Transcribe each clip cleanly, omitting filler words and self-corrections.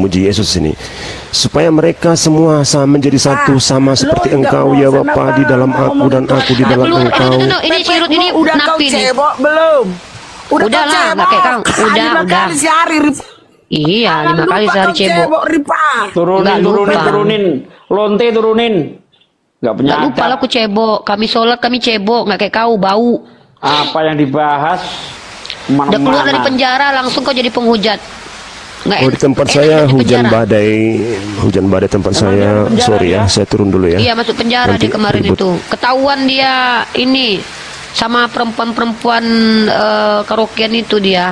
memuji Yesus ini, supaya mereka semua sama menjadi satu, sama seperti Engkau ya Bapa, di dalam aku dan aku di dalam Engkau. Ini Sirut ini udah kau napi nih. cebok belum? Udah lah, nggak kayak Kang. Udah. Kali sehari, Iya, 5 kali sehari cebok. Turunin. Lonte turunin. Nggak punya Nggak lupa adab. lah aku cebok. Kami sholat, kami cebok. Nggak kayak kau, bau. Apa yang dibahas? Udah keluar dari penjara, langsung kau jadi penghujat. Nggak Oh, di tempat enak saya di hujan penjara. badai tempat saya. Sorry ya, saya turun dulu ya. Iya, masuk penjara Nanti dia kemarin ribut. itu. Ketahuan dia ini sama perempuan-perempuan karaokean itu dia.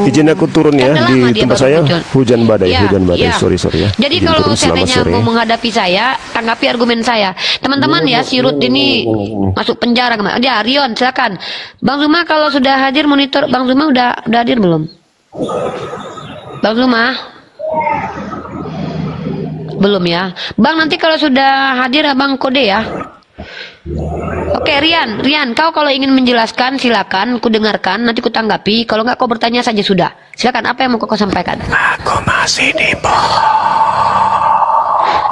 Izin aku turun ya, Kan udah di lama dia tempat baru saya muncul. hujan badai. Iya, iya. Sorry ya. Jadi Izin kalau turun, selamat seandainya sore. mau menghadapi saya, tanggapi argumen saya. Teman-teman ya, Sirut ini masuk penjara kemarin. Ya, Rion, silakan. Bang Zuma kalau sudah hadir monitor, Bang Zuma udah hadir belum? Bang Zuma? Belum ya. Bang, nanti kalau sudah hadir Abang kode ya. Oke, Rian, kau kalau ingin menjelaskan silakan, ku dengarkan, nanti ku tanggapi. Kalau nggak kau bertanya saja sudah. Silakan, apa yang mau kau sampaikan? Aku masih di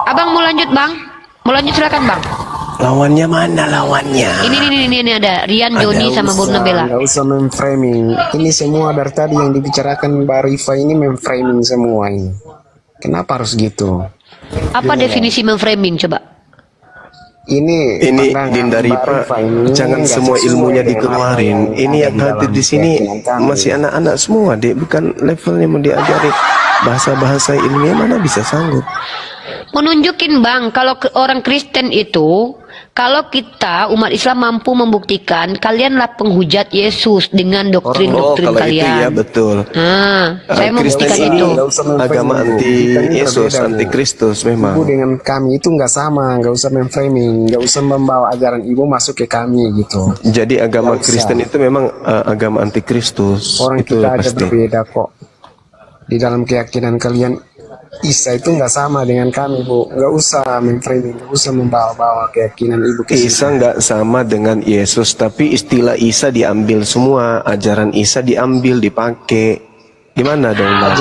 Abang mau lanjut, Bang? Mau lanjut silakan, Bang. Lawannya mana lawannya? Ini ada Rian, Joni sama Bu Nabela. Nggak usah memframing. Ini semua dari tadi yang dibicarakan Mbak Rifa ini memframing semua ini. Kenapa harus gitu? Apa definisi memframing coba? Ini Dinda Rifa, jangan semua ilmunya dikeluarin. Ini yang hadir di sini masih anak-anak semua, Dek. Bukan levelnya mau diajari bahasa-bahasa ilmiah, mana bisa sanggup. Menunjukin, Bang, kalau orang Kristen itu, kalau kita umat Islam mampu membuktikan kalianlah penghujat Yesus dengan doktrin-doktrin kalau kalian. itu ya betul. Saya Kristen membuktikan ini itu. agama anti Yesus, anti Kristus memang. Ibu dengan kami itu nggak sama, nggak usah memframing, nggak usah membawa ajaran ibu masuk ke kami gitu. Jadi agama Kristen itu memang agama anti Kristus. Orang itu kita aja pasti. berbeda kok. Di dalam keyakinan kalian Isa itu nggak sama dengan kami, Bu. Nggak usah memframing, nggak usah membawa-bawa keyakinan ibu ke Isa nggak sama dengan Yesus, tapi istilah Isa diambil semua, ajaran Isa diambil, dipakai. Gimana dong, Bang?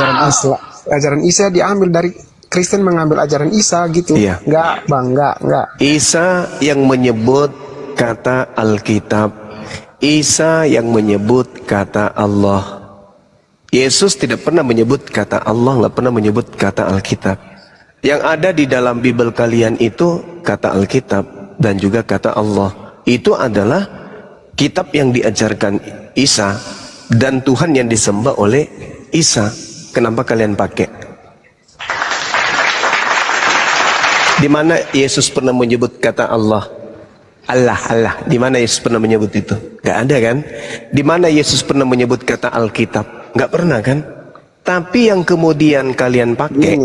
Ajaran Isa diambil dari Kristen, mengambil ajaran Isa gitu. Iya. Nggak, Bang, nggak. Isa yang menyebut kata Alkitab, Isa yang menyebut kata Allah. Yesus tidak pernah menyebut kata Allah, nggak pernah menyebut kata Alkitab. Yang ada di dalam Bible kalian itu kata Alkitab dan juga kata Allah. Itu adalah kitab yang diajarkan Isa dan Tuhan yang disembah oleh Isa. Kenapa kalian pakai? Di mana Yesus pernah menyebut kata Allah? Allah. Di mana Yesus pernah menyebut itu? Gak ada kan? Di mana Yesus pernah menyebut kata Alkitab? Nggak pernah kan? Tapi yang kemudian kalian pakai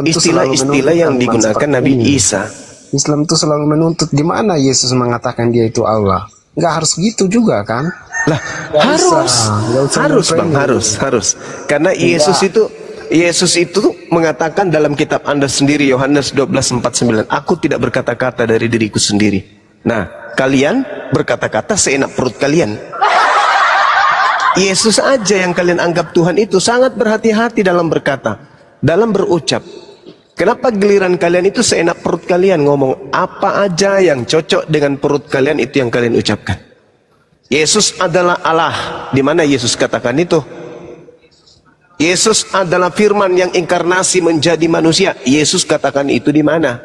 istilah-istilah yang digunakan Nabi Isa. Islam itu selalu menuntut di mana Yesus mengatakan dia itu Allah. Nggak harus gitu juga kan? Lah, harus Bang, harus. Karena Yesus itu mengatakan dalam kitab Anda sendiri, Yohanes 12:49, aku tidak berkata-kata dari diriku sendiri. Nah, kalian berkata-kata seenak perut kalian. Yesus aja yang kalian anggap Tuhan itu sangat berhati-hati dalam berkata, dalam berucap. Kenapa giliran kalian itu seenak perut kalian ngomong apa aja yang cocok dengan perut kalian, itu yang kalian ucapkan. Yesus adalah Allah. Di mana Yesus katakan itu? Yesus adalah firman yang inkarnasi menjadi manusia. Yesus katakan itu di mana?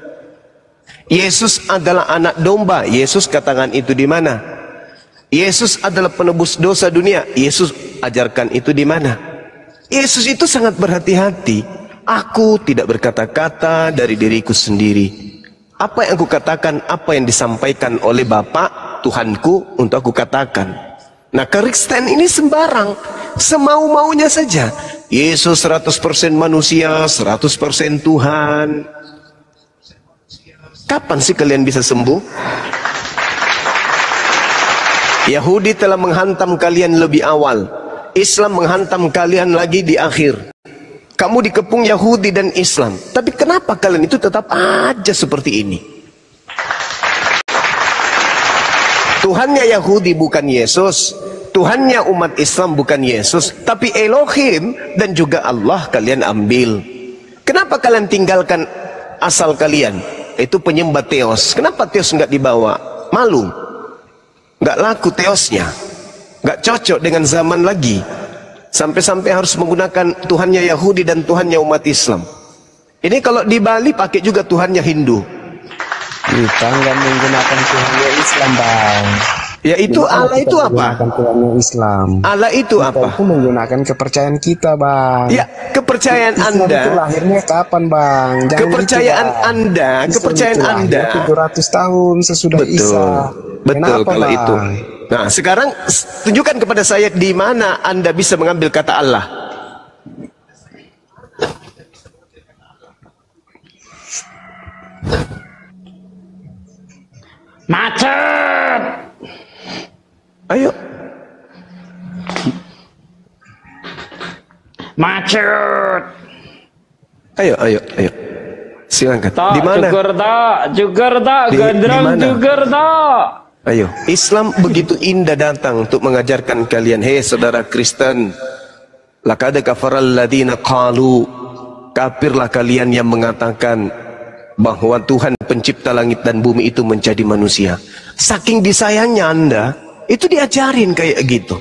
Yesus adalah anak domba. Yesus katakan itu di mana? Yesus adalah penebus dosa dunia. Yesus ajarkan itu di mana? Yesus itu sangat berhati-hati. Aku tidak berkata-kata dari diriku sendiri. Apa yang aku katakan, apa yang disampaikan oleh Bapa Tuhanku untuk aku katakan. Nah, Kristen ini sembarang, semau-maunya saja. Yesus 100% manusia, 100% Tuhan. Kapan sih kalian bisa sembuh? Yahudi telah menghantam kalian lebih awal. Islam menghantam kalian lagi di akhir. Kamu dikepung Yahudi dan Islam. Tapi kenapa kalian itu tetap aja seperti ini? Tuhannya Yahudi bukan Yesus. Tuhannya umat Islam bukan Yesus, tapi Elohim dan juga Allah kalian ambil. Kenapa kalian tinggalkan asal kalian? Itu penyembah Theos. Kenapa Theos nggak dibawa? Malu. Nggak laku Theosnya. Nggak cocok dengan zaman lagi. Sampai-sampai harus menggunakan Tuhannya Yahudi dan Tuhannya umat Islam. Ini kalau di Bali pakai juga Tuhannya Hindu. Kita nggak menggunakan Tuhannya Islam, Bang. Ya itu Allah itu apa? Tuhannya Islam. Allah itu apa? Kita itu menggunakan kepercayaan kita, Bang. Ya, kepercayaan Islam Anda. itu lahirnya kapan, Bang? Jangan Kepercayaan gitu, Bang. Anda, Islam kepercayaan itu lahir Anda. 700 tahun sesudah Isa. Betul Kenapa, kalau Bang? itu. Nah, sekarang tunjukkan kepada saya di mana Anda bisa mengambil kata Allah. Macet. Ayo. Macet. Ayo. Silakan. Di mana? Juger tak, Di gandrang mana? juger tak. Ayo. Islam begitu indah datang untuk mengajarkan kalian. Hei saudara Kristen. Laqad kafaral ladina qalu. Kafirlah kalian yang mengatakan bahwa Tuhan pencipta langit dan bumi itu menjadi manusia. Saking disayangnya Anda, itu diajarin kayak gitu.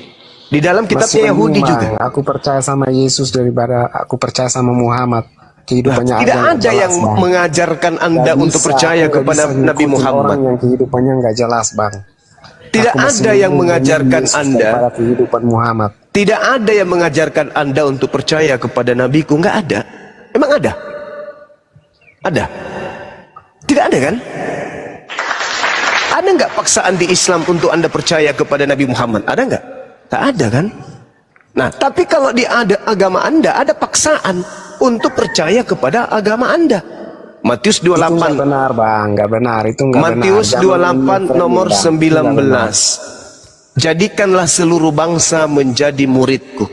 Di dalam kitabnya Masih Yahudi mending, juga. Bang, aku percaya sama Yesus daripada aku percaya sama Muhammad. Kehidupannya Tidak nggak ada yang jelas, Bang. mengajarkan Anda Nggak untuk bisa, percaya aku nggak kepada bisa Nabi ngikutin Muhammad. Orang yang kehidupannya nggak jelas, Bang. Tidak Aku masih ada yang memilih mengajarkan Yesus Anda. daripada kehidupan Muhammad. Tidak ada yang mengajarkan Anda untuk percaya kepada Nabiku. Nggak ada. Emang ada? Ada? Tidak ada kan? Ada nggak paksaan di Islam untuk Anda percaya kepada Nabi Muhammad? Ada nggak? Tak ada kan? Nah, tapi kalau di agama Anda ada paksaan untuk percaya kepada agama Anda. Matius Itu nggak 28. benar, Bang. Nggak benar. Itu nggak benar. Matius Jangan 28 ini, nomor Bang. Itu nggak benar. 19. Jadikanlah seluruh bangsa menjadi muridku.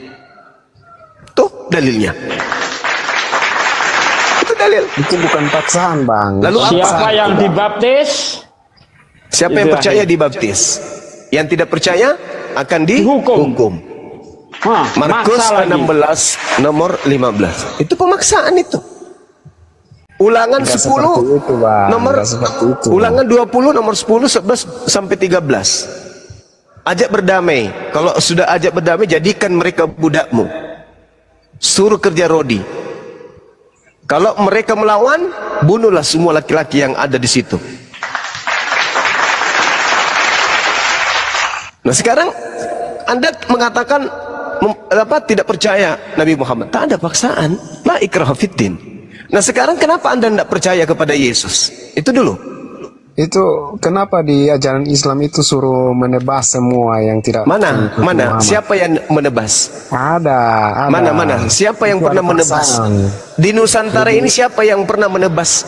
Tuh dalilnya. Itu dalil. Itu bukan paksaan, Bang. Lalu apa? Siapa yang dibaptis? Siapa yang Itu percaya akhir. dibaptis? Yang tidak percaya akan Dihukum. dihukum. Hah, Markus maksa lagi. 16 nomor 15. Itu pemaksaan itu. Ulangan Nggak 10 seperti itu, Bang. nomor Nggak seperti itu. Ulangan 20 nomor 10 11 sampai 13. Ajak berdamai. Kalau sudah ajak berdamai, jadikan mereka budakmu. Suruh kerja rodi. Kalau mereka melawan, bunuhlah semua laki-laki yang ada di situ. Nah, sekarang Anda mengatakan tidak percaya Nabi Muhammad. Tak ada paksaan. La ikraha fiddin. Nah, sekarang kenapa Anda tidak percaya kepada Yesus? Itu dulu. Itu kenapa di ajaran Islam itu suruh menebas semua yang tidak Mana? mengikuti Mana? Muhammad? Siapa yang menebas? Ada. Mana? Siapa yang Itu pernah ada menebas? paksaan. Di Nusantara ini siapa yang pernah menebas?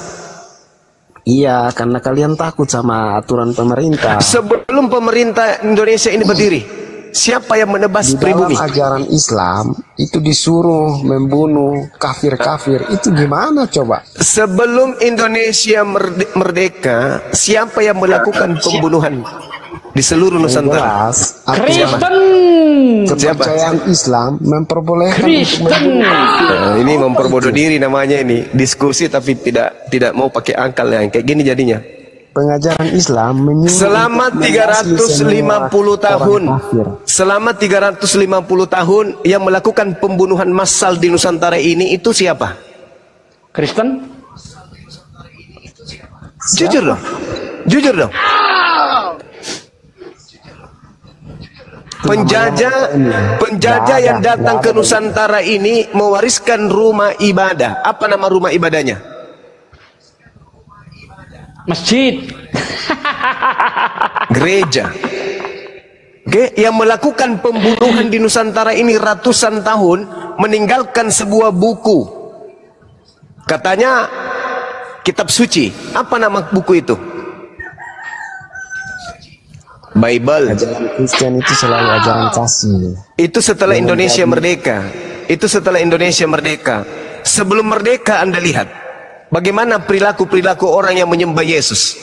Iya, karena kalian takut sama aturan pemerintah. Sebelum pemerintah Indonesia ini berdiri, siapa yang menebas Di dalam pribumi? ajaran Islam itu disuruh membunuh kafir-kafir. Itu gimana coba? Sebelum Indonesia merdeka, siapa yang melakukan pembunuhan di seluruh Nusantara? Jelas, aturan Kristen. kepercayaan Islam memperbolehkan untuk Kristen. Nah, ini memperbodoh diri namanya ini. Diskusi tapi tidak mau pakai akal yang kayak gini jadinya. pengajaran Islam menyuruh Selama untuk membasmi 350 semua tahun, orang kafir. selama 350 tahun yang melakukan pembunuhan massal di Nusantara ini itu siapa? Kristen. Jujur dong. Jujur dong. Penjajah yang datang ke Nusantara ini mewariskan rumah ibadah. Apa nama rumah ibadahnya? Masjid. Gereja. Oke, yang melakukan pembunuhan di Nusantara ini ratusan tahun meninggalkan sebuah buku. Katanya kitab suci. Apa nama buku itu? Bible. Ajaran Kristen itu selalu ajaran kasih. Itu setelah Indonesia merdeka. Itu setelah Indonesia merdeka. Sebelum merdeka Anda lihat bagaimana perilaku-perilaku orang yang menyembah Yesus.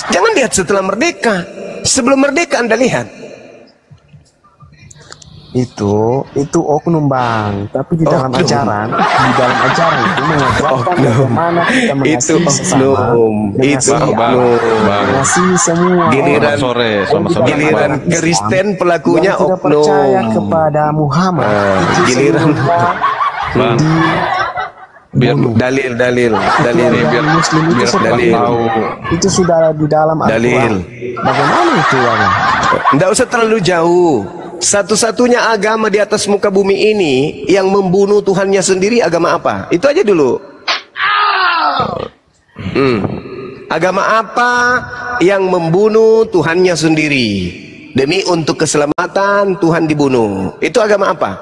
Jangan lihat setelah merdeka. Sebelum merdeka Anda lihat. Itu oknum bang, tapi di dalam ajaran itu mengajarkan bagaimana kita Itu mengasihi sesama, oknum, itu mengasihi semua Giliran sore, sama-sama. Giliran Kristen pelakunya yang tidak percaya oknum. kepada Muhammad. Itu Giliran Bang, biar dalil biar Muslim itu biar seperti dalil. tahu. itu sudah di dalam Dalil. Al-Quran. Bagaimana itu ya bang? Tidak usah terlalu jauh. Satu-satunya agama di atas muka bumi ini yang membunuh Tuhannya sendiri agama apa? Itu aja dulu. Agama apa yang membunuh Tuhannya sendiri? Demi untuk keselamatan Tuhan dibunuh. Itu agama apa?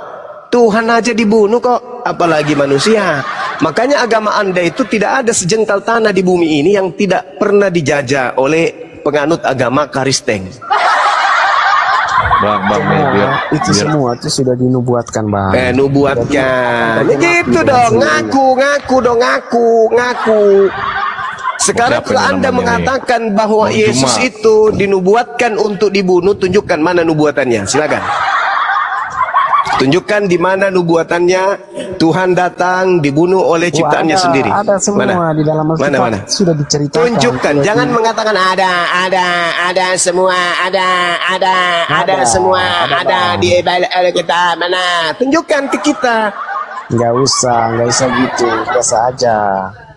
Tuhan aja dibunuh kok, apalagi manusia. Makanya agama Anda itu tidak ada sejengkal tanah di bumi ini yang tidak pernah dijajah oleh penganut agama Kristen. Bang, nih, biar Semua itu sudah dinubuatkan bang. Nubuatkan. Gitu dong, ngaku. Sekarang Siapa kalau ini Anda namanya mengatakan bahwa Bang Yesus Juma. itu dinubuatkan untuk dibunuh, tunjukkan mana nubuatannya. Silakan. Tunjukkan di mana nubuatannya Tuhan datang dibunuh oleh ciptaannya sendiri. Ada semua di dalam Alkitab Mana? sudah diceritakan. Tunjukkan, jangan mengatakan ada semua, ada semua, ada di kita mana. Tunjukkan ke kita. Nggak usah gitu, biasa aja.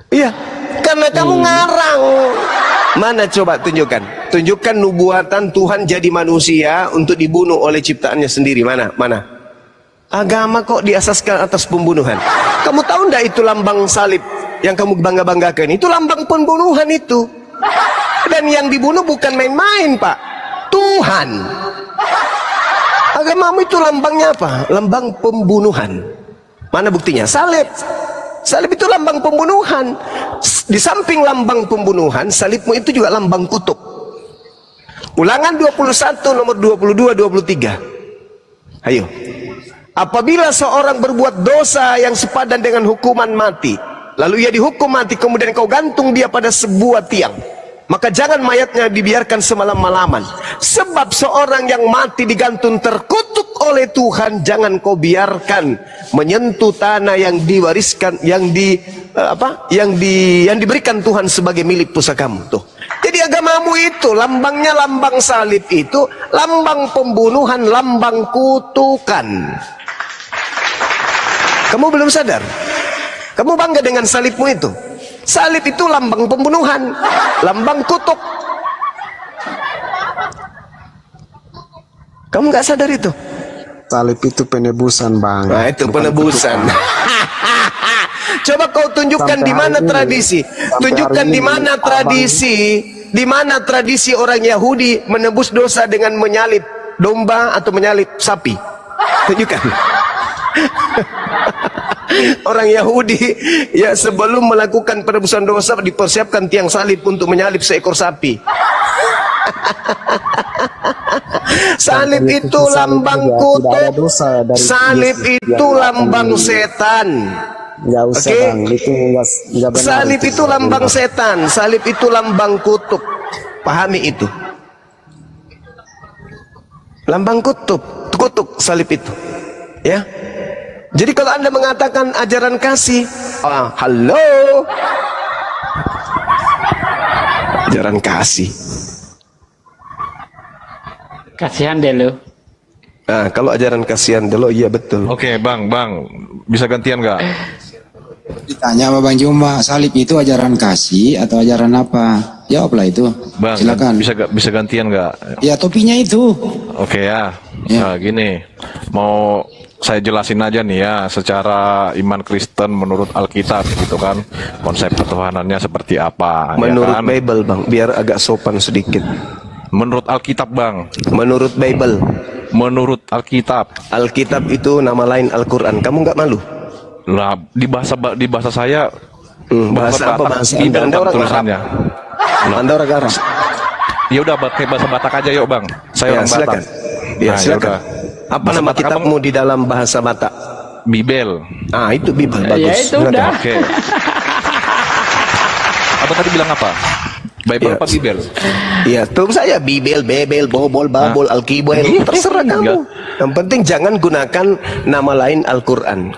Iya, karena kamu ngarang. Mana coba tunjukkan? Tunjukkan nubuatan Tuhan jadi manusia untuk dibunuh oleh ciptaannya sendiri. Mana? Agama kok diasaskan atas pembunuhan. Kamu tahu enggak itu lambang salib yang kamu bangga-banggakan? Itu lambang pembunuhan itu. Dan yang dibunuh bukan main-main, Pak. Tuhan. Agamamu itu lambangnya apa? Lambang pembunuhan. Mana buktinya? Salib. Salib itu lambang pembunuhan. Di samping lambang pembunuhan, salibmu itu juga lambang kutuk. Ulangan 21 nomor 22-23. Ayo. Apabila seorang berbuat dosa yang sepadan dengan hukuman mati, lalu ia dihukum mati, kemudian kau gantung dia pada sebuah tiang, maka jangan mayatnya dibiarkan semalam-malaman. Sebab seorang yang mati digantung terkutuk oleh Tuhan, jangan kau biarkan menyentuh tanah yang diwariskan, yang diberikan Tuhan sebagai milik pusakamu. Tuh. Jadi agamamu itu lambangnya lambang salib itu, lambang pembunuhan, lambang kutukan. Kamu belum sadar? Kamu bangga dengan salibmu itu? Salib itu lambang pembunuhan, lambang kutuk. Kamu nggak sadar itu? Salib itu penebusan bang. Nah itu penebusan. Coba kau tunjukkan di mana tradisi. Tunjukkan di mana tradisi. Di mana tradisi orang Yahudi menebus dosa dengan menyalib domba atau menyalib sapi. Tunjukkan. Orang Yahudi ya sebelum melakukan penebusan dosa dipersiapkan tiang salib untuk menyalib seekor sapi. Salib itu lambang kutuk. Salib itu lambang setan. Nggak usah bang, itu nggak benar. Salib itu lambang setan. Salib itu lambang kutuk. Pahami itu. Lambang kutuk salib itu. Ya. Jadi kalau Anda mengatakan ajaran kasih, halo, ajaran kasih. Kasihan deh lu. Nah, kalau ajaran kasihan dulu, iya betul. Oke, Bang, bisa gantian nggak? Ditanya sama Bang Juma, salib itu ajaran kasih atau ajaran apa? Jawablah itu. Bang, silakan. bisa gantian nggak? Ya topinya itu. Oke ya. Ya. Nah, gini, mau saya jelasin aja nih ya, secara iman Kristen menurut Alkitab gitu kan, konsep ketuhanannya seperti apa? Menurut ya kan? Bible bang, biar agak sopan sedikit. Menurut Alkitab bang. Menurut Bible. Menurut Alkitab. Alkitab itu nama lain Al-Quran. Kamu nggak malu? Lah di bahasa saya. Bahasa apa bahasa? Anda orang tulisannya. Arab. Anda orang Arab. Ya udah pakai bahasa Batak aja yuk bang. Saya orang silakan. Batak. Ya Nah, silakan. yaudah. Apa Bahasa nama Batak kitabmu di dalam bahasa Batak? Bibel. Ah itu Bible Ya bagus. itu udah. Oke. Abang tadi bilang apa? Bible Ya. apa Bibel? Ya, tunggu saya Bibel, Bebel, Bobol, Babol, Alkibel, terserah kamu. Yang penting jangan gunakan nama lain Al-Quran.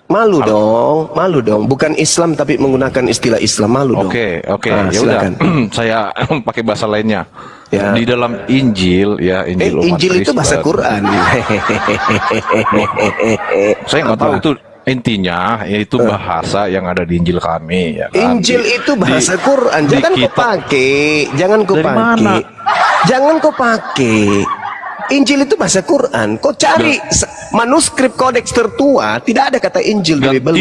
Malu dong. Bukan Islam tapi menggunakan istilah Islam, malu dong. Oke, Ah, ya udah. silakan. Saya pakai bahasa lainnya. Ya. Di dalam Injil, ya Injil umat Injil itu bahasa Kristen. Quran. Saya nggak tahu Apa? itu intinya, yaitu bahasa yang ada di Injil kami. Ya kan? Injil itu bahasa Di- Quran. di Jangan kau kitab- pakai. Jangan kau Dari pakai. mana? Jangan kau pakai. Injil itu bahasa Quran. Kau cari manuskrip kodeks tertua, tidak ada kata Injil di Bible.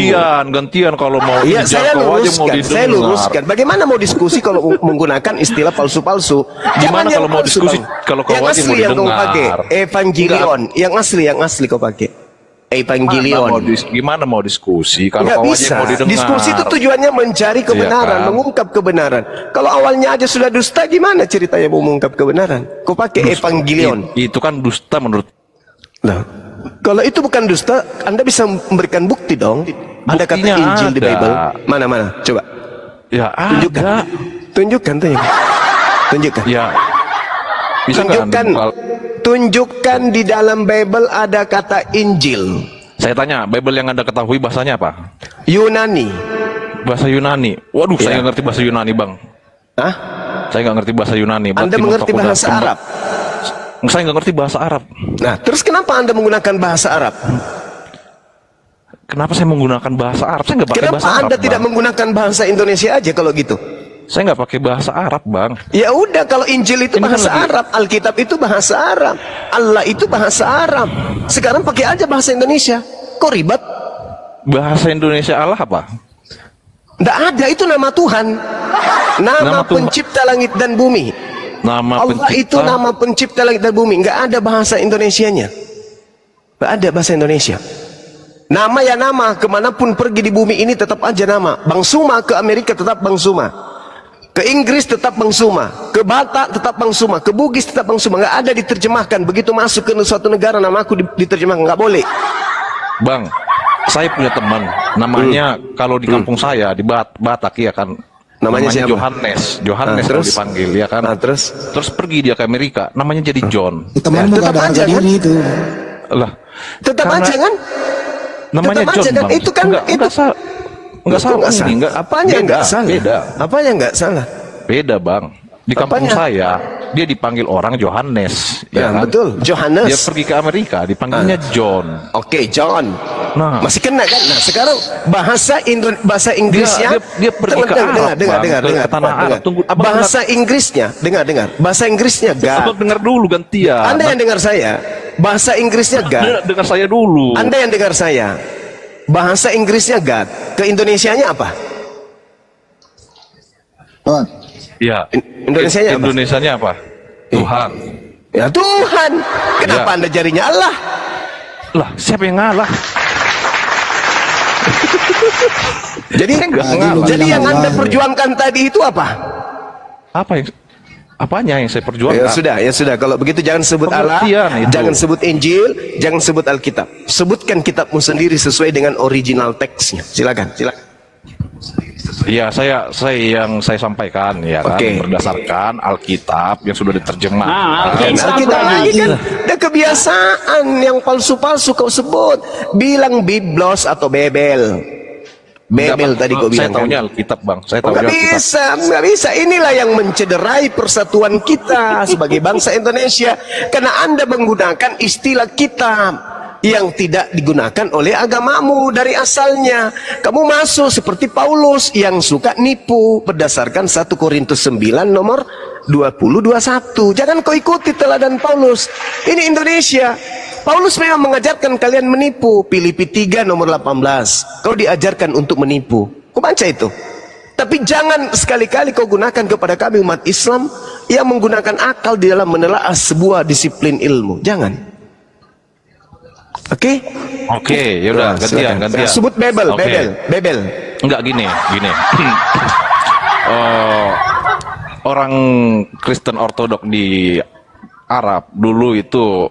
Gantian kalau mau Iya, saya dijangkau aja mau luruskan. didengar. Saya luruskan. Bagaimana mau diskusi kalau menggunakan istilah palsu-palsu? Gimana Jangan yang kalau mau palsu, diskusi Bang. kalau kau yang aja mau asli yang kau didengar? pakai? Evangelion. Yang asli kau pakai. Evangelion. Gimana mau diskusi kalau Nggak kau aja bisa. mau didengar? Diskusi itu tujuannya mencari kebenaran, Iya kan? mengungkap kebenaran. Kalau awalnya aja sudah dusta, gimana ceritanya mau mengungkap kebenaran? Kau pakai Evangelion. Itu kan dusta menurut. Nah, kalau itu bukan dusta, Anda bisa memberikan bukti dong. Ada kata Buktinya Injil di ada. Bible. Mana? Coba. Ya Tunjukkan. ada. Tunjukkan. Tunjukkan. Ya. Bisa nggak? Tunjukkan. Tunjukkan di dalam Bible ada kata Injil. Saya tanya, Bible yang Anda ketahui bahasanya apa? Yunani. Bahasa Yunani. Waduh, saya Iya. nggak ngerti bahasa Yunani, Bang. Hah? Saya nggak ngerti bahasa Yunani. Anda Berarti mengerti mentok udah bahasa kembang. Arab? Saya nggak ngerti bahasa Arab. Nah, terus kenapa Anda menggunakan bahasa Arab? Kenapa saya menggunakan bahasa Arab? Saya nggak pakai Kenapa bahasa Arab. Anda tidak Bang. menggunakan bahasa Indonesia aja kalau gitu? Saya nggak pakai bahasa Arab, Bang. Ya udah, kalau Injil itu Ini kan bahasa lagi- Arab, Alkitab itu bahasa Arab, Allah itu bahasa Arab. Sekarang pakai aja bahasa Indonesia. Kok ribet? Bahasa Indonesia Allah apa? Nggak ada, itu nama Tuhan. Nama, Nama Tuhan. pencipta langit dan bumi. Nama Allah pencipta. itu nama pencipta langit dan bumi. Nggak ada bahasa Indonesianya. Nggak ada bahasa Indonesia. Nama ya nama, kemanapun pergi di bumi ini tetap aja nama. Bang Suma ke Amerika tetap Bang Suma. Ke Inggris tetap Bang Suma. Ke Batak tetap Bang Suma. Ke Bugis tetap Bang Suma. Nggak ada diterjemahkan. Begitu masuk ke suatu negara nama aku diterjemahkan. Nggak boleh. Bang, saya punya teman. Namanya kalau di kampung saya di Batak ya kan. Namanya siapa? Johannes. Johannes Nah, kalau terus? dipanggil ya kan. Nah, terus? Terus pergi dia ke Amerika. Namanya jadi John. Temanmu tetap gak ada aja, harga kan? diri itu. Lah. Tetap karena aja kan? Namanya tetap John, aja kan? Bang. Itu kan enggak itu salah. Enggak Kok salah nggak ini, enggak. Apanya beda, nggak salah? Beda. Apanya nggak salah? Beda, Bang. Di kampung Apanya? saya, dia dipanggil orang Johannes, Ya, kan? betul. Johannes. Dia pergi ke Amerika, dipanggilnya John. Oke, John. Nah. Masih kena kan? Nah, sekarang bahasa Inggrisnya dia pergi ke Arab, Bang, ke tanah Arab. Tunggu, Abang bahasa Inggrisnya, dengar. Bahasa Inggrisnya Abang God. dengar dulu gantian. Anda yang dengar saya. Bahasa Inggrisnya God. Dengar saya dulu. Anda yang dengar saya. Bahasa Inggrisnya God. Ke Indonesianya apa? Tuhan, Ya. Indonesianya apa? Indonesianya apa? Tuhan. Ya Tuhan. Kenapa Ya. Anda jarinya Allah? Lah, siapa yang ngalah? Jadi Saya nggak ngalah. jadi yang Bilang Anda Allah. perjuangkan tadi itu apa? Apa yang apanya yang saya perjuangkan? Ya sudah. Kalau begitu jangan sebut Allah, Pengertian itu. jangan sebut Injil, jangan sebut Alkitab. Sebutkan kitabmu sendiri sesuai dengan original teksnya. Silakan. Iya, saya yang saya sampaikan ya kan Oke. berdasarkan Alkitab yang sudah diterjemah. Nah, Alkitab Alkitab lagi. lagi kan ada kebiasaan yang palsu-palsu kau sebut. Bilang Biblos atau Bebel. Bebel tadi kau bilang Saya tahunya kan. Alkitab, Bang. Saya Nggak tahunya Alkitab. nggak bisa. Inilah yang mencederai persatuan kita sebagai bangsa Indonesia. Karena Anda menggunakan istilah kitab yang tidak digunakan oleh agamamu dari asalnya. Kamu masuk seperti Paulus yang suka nipu berdasarkan 1 Korintus 9 nomor 20-21. Jangan kau ikuti teladan Paulus. Ini Indonesia. Paulus memang mengajarkan kalian menipu. Filipi 3 nomor 18. Kau diajarkan untuk menipu. Kau baca itu. Tapi jangan sekali-kali kau gunakan kepada kami umat Islam yang menggunakan akal di dalam menelaah sebuah disiplin ilmu. Jangan. Oke? Oke, yaudah Nah, gantian. silakan. Sebut Bebel, Oke. Bebel. Enggak gini. Orang Kristen Ortodok di Arab dulu itu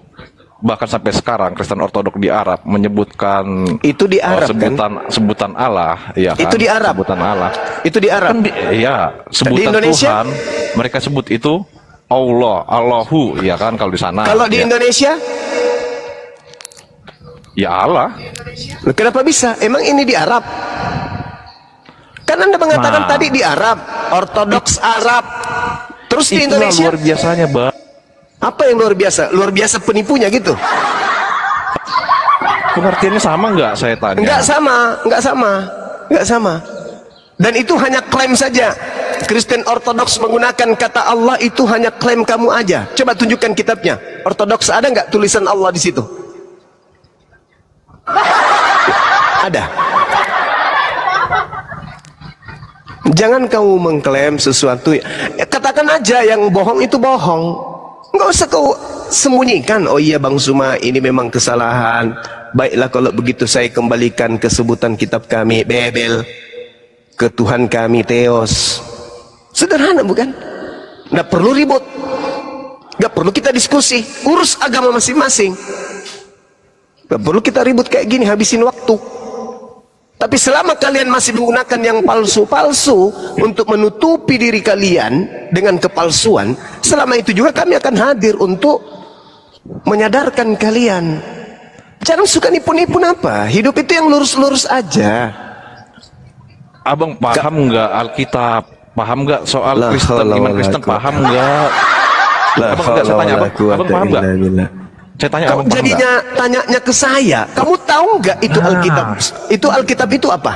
bahkan sampai sekarang Kristen Ortodoks di Arab menyebutkan Itu di Arab kan? sebutan Allah, ya kan? Itu di Arab. Sebutan Allah. Itu di Arab. Kan iya, sebutan Indonesia? Tuhan mereka sebut itu Allah, Allahu, ya kan kalau di sana. Kalau di ya. Indonesia, Ya Allah. loh, kenapa bisa? Emang ini di Arab? Kan Anda mengatakan Nah. tadi di Arab, Ortodoks Arab. Terus di Itulah Indonesia, luar biasanya, Bang. apa yang luar biasa? Luar biasa penipunya gitu? Pengertiannya sama nggak, saya tanya? Enggak sama, enggak sama, enggak sama. Dan itu hanya klaim saja. Kristen Ortodoks menggunakan kata Allah itu hanya klaim kamu aja. Coba tunjukkan kitabnya. Ortodoks ada nggak tulisan Allah di situ? Ada. Jangan kamu mengklaim sesuatu. Katakan aja yang bohong itu bohong. Nggak usah kau sembunyikan. Oh iya Bang Suma, ini memang kesalahan. Baiklah kalau begitu saya kembalikan ke sebutan kitab kami, Bebel. Ke Tuhan kami, Theos. Sederhana bukan? Nggak perlu ribut. Nggak perlu kita diskusi. Urus agama masing-masing. Nggak perlu kita ribut kayak gini, habisin waktu. Tapi selama kalian masih menggunakan yang palsu-palsu untuk menutupi diri kalian dengan kepalsuan, selama itu juga kami akan hadir untuk menyadarkan kalian. Jangan suka nipu-nipu apa. Hidup itu yang lurus-lurus aja. Abang paham nggak Alkitab? Paham nggak soal La Kristen, haula iman wala Kristen? quwwata. Paham nggak? Abang nggak, saya tanya abang paham nggak? Saya tanya Kau abang paham jadinya nggak? tanyanya ke saya. Kamu tahu nggak itu Alkitab? Itu Alkitab itu apa?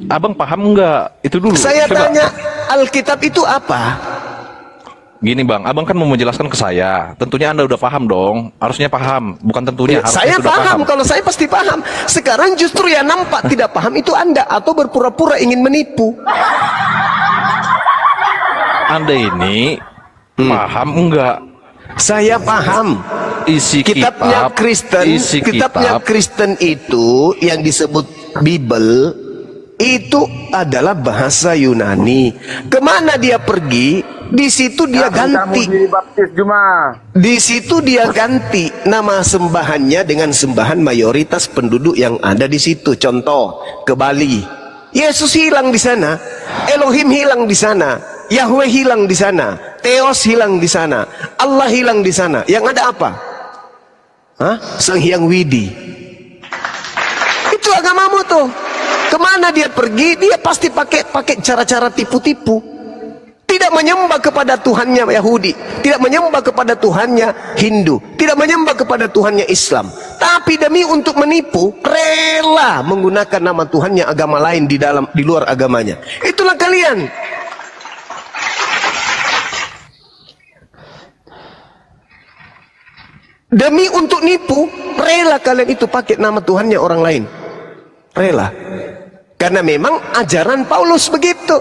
Abang paham nggak? Itu dulu. Saya Coba. tanya Alkitab itu apa? Gini bang, abang kan mau menjelaskan ke saya. Tentunya anda udah paham dong. Harusnya paham, bukan tentunya. Harusnya Saya sudah paham, kalau saya pasti paham. Sekarang justru yang nampak tidak paham itu Anda atau berpura-pura ingin menipu. Anda ini paham enggak Saya paham. isi Kitabnya kitab? Kristen, Isi kitabnya kitab. Kristen itu yang disebut Bible itu adalah bahasa Yunani. Kemana dia pergi? Di situ dia ganti. Di situ dia ganti nama sembahannya dengan sembahan mayoritas penduduk yang ada di situ. Contoh, ke Bali, Yesus hilang di sana, Elohim hilang di sana, Yahweh hilang di sana, Theos hilang di sana, Allah hilang di sana. Yang ada apa? Hah? Sang Hyang Widi. Itu agamamu tuh. Kemana dia pergi? Dia pasti pakai cara-cara tipu-tipu. Tidak menyembah kepada Tuhannya Yahudi, tidak menyembah kepada Tuhannya Hindu, tidak menyembah kepada Tuhannya Islam. Tapi demi untuk menipu, rela menggunakan nama Tuhannya agama lain di luar agamanya. Itulah kalian. Demi untuk nipu, rela kalian itu pakai nama Tuhannya orang lain. Rela. Karena memang ajaran Paulus begitu.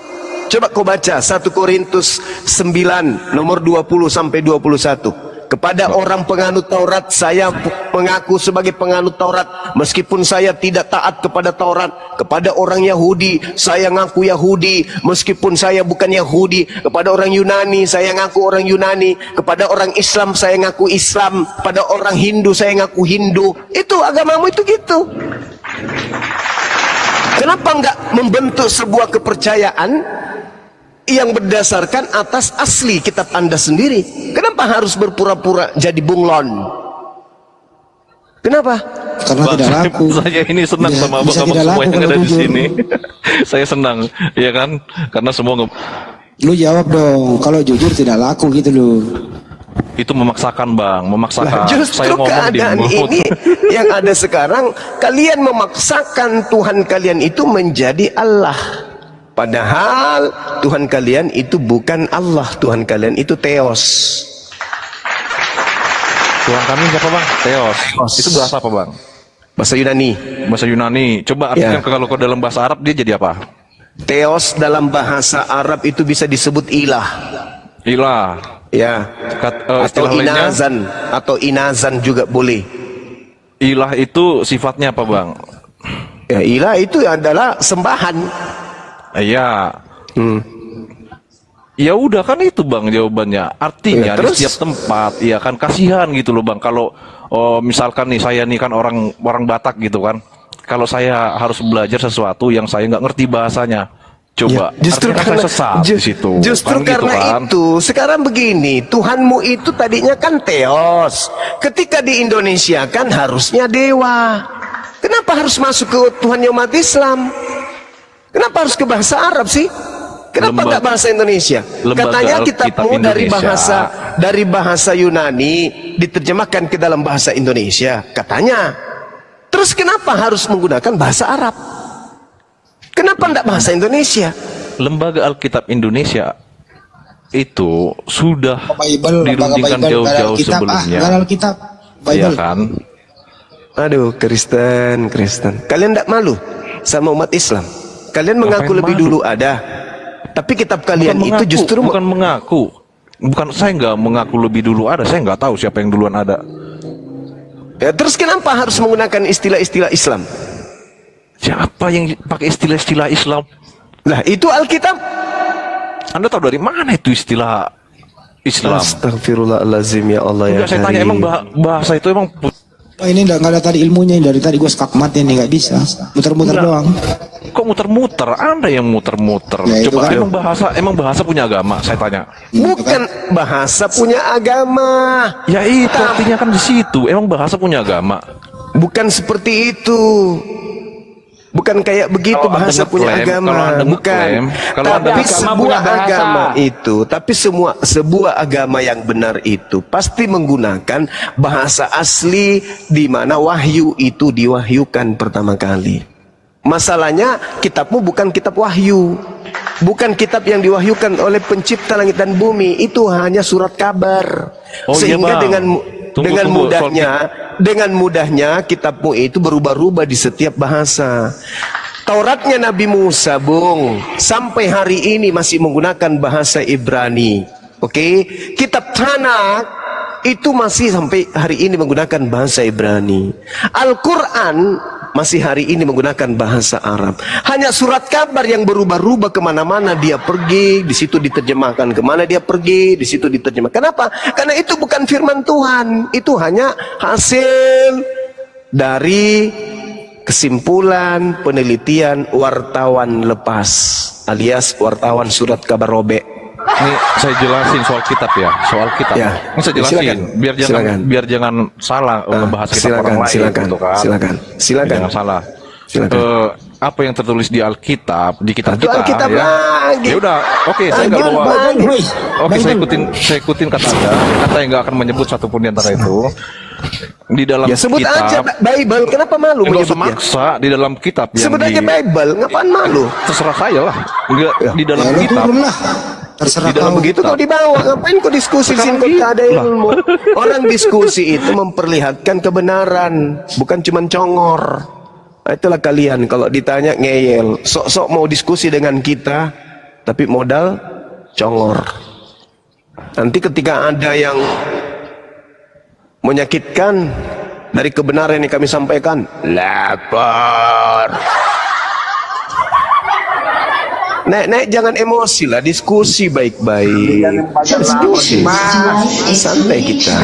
Coba kau baca 1 Korintus 9 nomor 20 sampai 21. Kepada orang penganut Taurat saya mengaku sebagai penganut Taurat meskipun saya tidak taat kepada Taurat. Kepada orang Yahudi saya ngaku Yahudi meskipun saya bukan Yahudi. Kepada orang Yunani saya ngaku orang Yunani. Kepada orang Islam saya ngaku Islam. Pada orang Hindu saya ngaku Hindu. Itu agamamu itu gitu. Kenapa enggak membentuk sebuah kepercayaan yang berdasarkan atas asli kitab Anda sendiri? Kenapa harus berpura-pura jadi bunglon? Kenapa? Karena tidak laku. Saya ini senang Bisa- sama bisa abang-abang tidak semua laku yang kalau ada di jujur. sini. Saya senang, ya kan? Karena semua Lu jawab dong, kalau jujur tidak laku gitu loh. itu memaksakan bang, memaksakan. Justru Saya ngomong di keadaan mulut. ini yang ada sekarang, kalian memaksakan Tuhan kalian itu menjadi Allah. Padahal Tuhan kalian itu bukan Allah, Tuhan kalian itu Theos. Tuhan kami siapa bang? Theos. Itu bahasa apa bang? Bahasa Yunani. Bahasa Yunani. Coba artikan Ya. kalau ke dalam bahasa Arab dia jadi apa? Theos dalam bahasa Arab itu bisa disebut ilah. Ilah. Ya. Atau Istilah lainnya, inazan, atau inazan juga boleh. ilah itu sifatnya apa bang? Ya, ilah itu adalah sembahan. Iya. Ya udah kan itu Bang jawabannya. Artinya Ya, di terus? setiap tempat, ya kan kasihan gitu loh Bang. Kalau misalkan nih saya nih kan orang Batak gitu kan. Kalau saya harus belajar sesuatu yang saya nggak ngerti bahasanya, coba. Ya, justru artinya kan karena saya sesat di situ. Justru Kan gitu karena kan. itu sekarang begini, Tuhanmu itu tadinya kan Theos. Ketika di Indonesia kan harusnya dewa. Kenapa harus masuk ke Tuhan umat Islam? Kenapa harus ke bahasa Arab sih? Kenapa nggak bahasa Indonesia? Lembaga Katanya Alkitab kitabmu Indonesia. dari bahasa Yunani diterjemahkan ke dalam bahasa Indonesia. Katanya. Terus kenapa harus menggunakan bahasa Arab? Kenapa enggak bahasa Indonesia? Lembaga Alkitab Indonesia itu sudah Bible, dirundingkan Bible, jauh-jauh Alkitab, sebelumnya. Gak ada Alkitab, Iya Bible. kan? Aduh, Kristen. Kalian enggak malu sama umat Islam? Kalian mengaku Ngapain lebih malu? dulu ada. Tapi kitab kalian Bukan itu mengaku, justru bukan mengaku. Bukan, saya nggak mengaku lebih dulu ada. Saya nggak tahu siapa yang duluan ada. Ya, terus kenapa harus menggunakan istilah-istilah Islam? Siapa yang pakai istilah-istilah Islam? Lah, itu Alkitab. Anda tahu dari mana itu istilah Islam? Astagfirullahalazim, ya Allah, ya Enggak, saya tanya Karim. emang bahasa itu emang Oh, ini nggak ada tadi ilmunya, dari tadi gue skakmat ini nggak bisa, muter-muter doang. kok muter-muter? Anda yang muter-muter. Ya, itu Coba kan. emang bahasa punya agama, saya tanya. Bukan bahasa punya agama. Ya itu artinya kan di situ. Emang bahasa punya agama. Bukan seperti itu. Bukan kayak begitu Kalau Anda bahasa punya ngeklaim, agama. kalau Anda Bukan. ngeklaim, kalau Tapi Anda- Agama sebuah punya bahasa. agama itu, tapi sebuah agama yang benar itu pasti menggunakan bahasa asli di mana wahyu itu diwahyukan pertama kali. Masalahnya kitabmu bukan kitab wahyu. Bukan kitab yang diwahyukan oleh pencipta langit dan bumi. Itu hanya surat kabar. Oh, iya, Sehingga Bang. Tunggu, dengan mudahnya kitabmu itu berubah-ubah di setiap bahasa. Tauratnya Nabi Musa, Bung, sampai hari ini masih menggunakan bahasa Ibrani. Oke, kitab Tanakh itu masih sampai hari ini menggunakan bahasa Ibrani. Al-Quran masih hari ini menggunakan bahasa Arab. Hanya surat kabar yang berubah-ubah kemana-mana dia pergi, di situ diterjemahkan. Kemana dia pergi, di situ diterjemahkan. Kenapa? Karena itu bukan firman Tuhan. Itu hanya hasil dari kesimpulan penelitian wartawan lepas, alias wartawan surat kabar robek. Ini saya jelasin soal kitab ya, soal kitab. Ya. Ini saya jelasin Silakan. biar Silakan. jangan salah membahas kitab silakan, orang lain silakan, gitu kan. silakan. Jangan salah. Silakan. Apa yang tertulis di Alkitab, di kitab Itu kita Alkitab ya. lagi. Ya udah, oke, saya nggak bawa. Roy. Oke, saya ikutin kata Anda. Kata yang nggak akan menyebut satupun di antara itu. Di dalam Ya sebut kitab, aja Bible. Kenapa malu nggak usah menyebutnya? maksa di dalam kitab yang Sebut aja Bible. Ngapain malu? terserah saya lah. Nggak, di dalam Ya lu kitab. turun lah, terserah Di dalam kau. Begitu kau dibawa, ngapain kau diskusi Sekarang singkut gitu ada lah. ilmu? Orang diskusi itu memperlihatkan kebenaran, bukan cuma congor. Nah, itulah kalian kalau ditanya ngeyel, sok-sok mau diskusi dengan kita, tapi modal congor. Nanti ketika ada yang menyakitkan dari kebenaran yang kami sampaikan, lapor. Nek, jangan emosi lah, diskusi baik-baik. Diskusi, santai kita.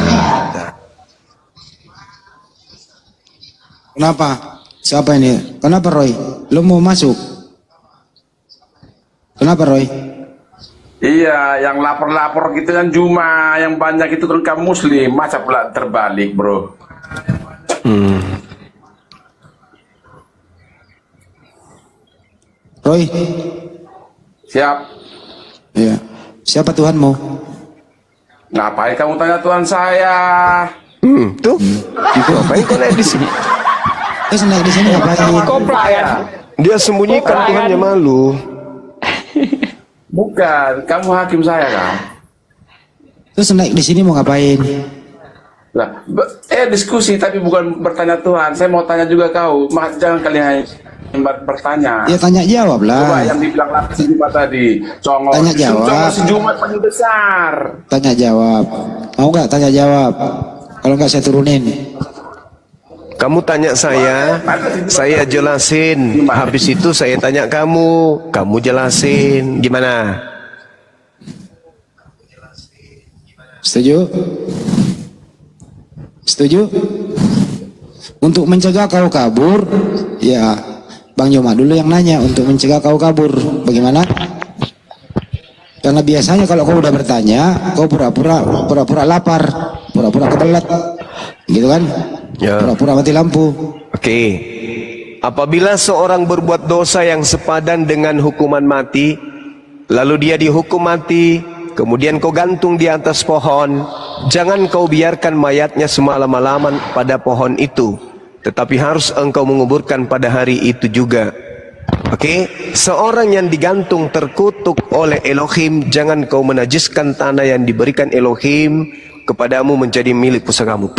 Kenapa? Siapa ini? Kenapa Roy? Lu mau masuk? Kenapa Roy? Iya, yang lapor-lapor gitu kan Juma, yang banyak itu kan kaum muslim, masa pula terbalik, bro. Roy? Siap. Iya. Siapa Tuhanmu? Ngapain kamu tanya Tuhan saya? Tuh, ngapain kau naik di sini? Terus naik di sini ngapain? Koprak kan? Dia sembunyikan Tuhannya malu. Bukan, kamu hakim saya kan? Terus naik di sini mau ngapain? Lah, diskusi tapi bukan bertanya Tuhan. Saya mau tanya juga kau, jangan kalian bertanya. Ya tanya jawab Coba lah. yang dibilang lapor si Jumat tadi, congol. Tanya jawab. Congol si Jumat paling besar. Tanya jawab. Mau nggak tanya jawab? Kalau nggak saya turunin. Kamu tanya saya jelasin. Habis itu saya tanya kamu jelasin. Gimana? Setuju? Setuju? Untuk mencegah kau kabur, ya Bang Joma dulu yang nanya untuk mencegah kau kabur. Bagaimana? Karena biasanya kalau kau udah bertanya, kau pura-pura lapar, pura-pura kebelet, gitu kan? Ya. Pura-pura mati lampu. Oke. Apabila seorang berbuat dosa yang sepadan dengan hukuman mati, lalu dia dihukum mati, kemudian kau gantung di atas pohon, jangan kau biarkan mayatnya semalam-malaman pada pohon itu, tetapi harus engkau menguburkan pada hari itu juga. Oke, seorang yang digantung terkutuk oleh Elohim, jangan kau menajiskan tanah yang diberikan Elohim kepadamu menjadi milik pusakamu.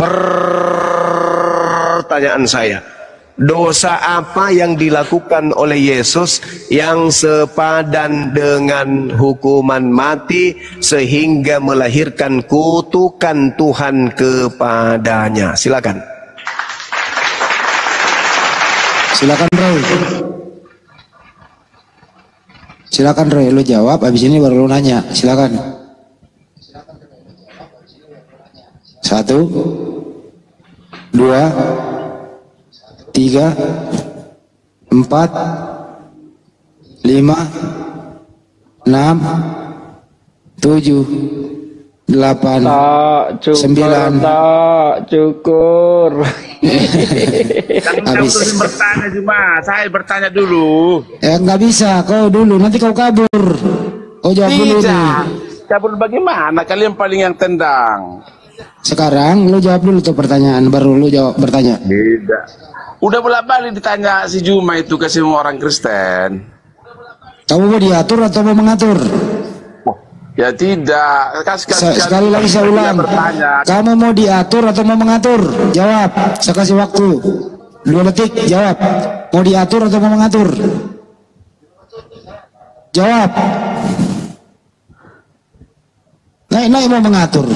Pertanyaan saya, dosa apa yang dilakukan oleh Yesus yang sepadan dengan hukuman mati sehingga melahirkan kutukan Tuhan kepadanya? Silakan. Silakan Roy. Silakan Roy, lu jawab, habis ini baru lu nanya. Silakan. 1, 2, 3, 4, 5, 6, 7, 8, 9. Tak cukur. Habis. Kamu bertanya cuma, saya bertanya dulu. Nggak bisa, kau dulu, nanti kau kabur. Kau jawab dulu nih. Tidak. Kabur bagaimana? Kalian paling yang tendang. Sekarang lu jawab dulu tuh pertanyaan, baru lu jawab bertanya. Tidak. Udah bolak-balik ditanya si Juma itu ke semua orang Kristen. Kamu mau diatur atau mau mengatur? Ya tidak. Sekali lagi saya ulang. Kamu mau diatur atau mau mengatur? Jawab. Saya kasih waktu 2 detik. Jawab. Mau diatur atau mau mengatur? Jawab. Naik mau mengatur.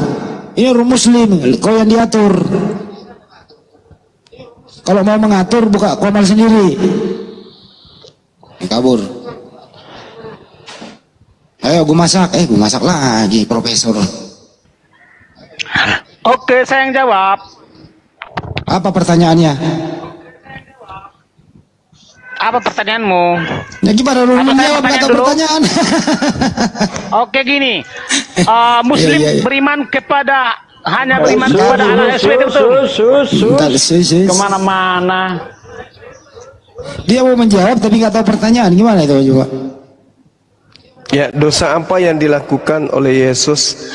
Ini orang Muslim. Kau yang diatur. Kalau mau mengatur buka komal sendiri. Kabur. Ayo gue masak lagi profesor. Oke, saya yang jawab. Apa pertanyaannya? Apa pertanyaanmu? Ya gimana lu Atau saya jawab bertanya atau dulu? pertanyaan? Oke gini, Muslim Iya. beriman kepada hanya beriman kepada Allah SWT betul. Bentar, sus. Kemana-mana. Dia mau menjawab tapi nggak tahu pertanyaan, gimana itu coba? Ya, dosa apa yang dilakukan oleh Yesus?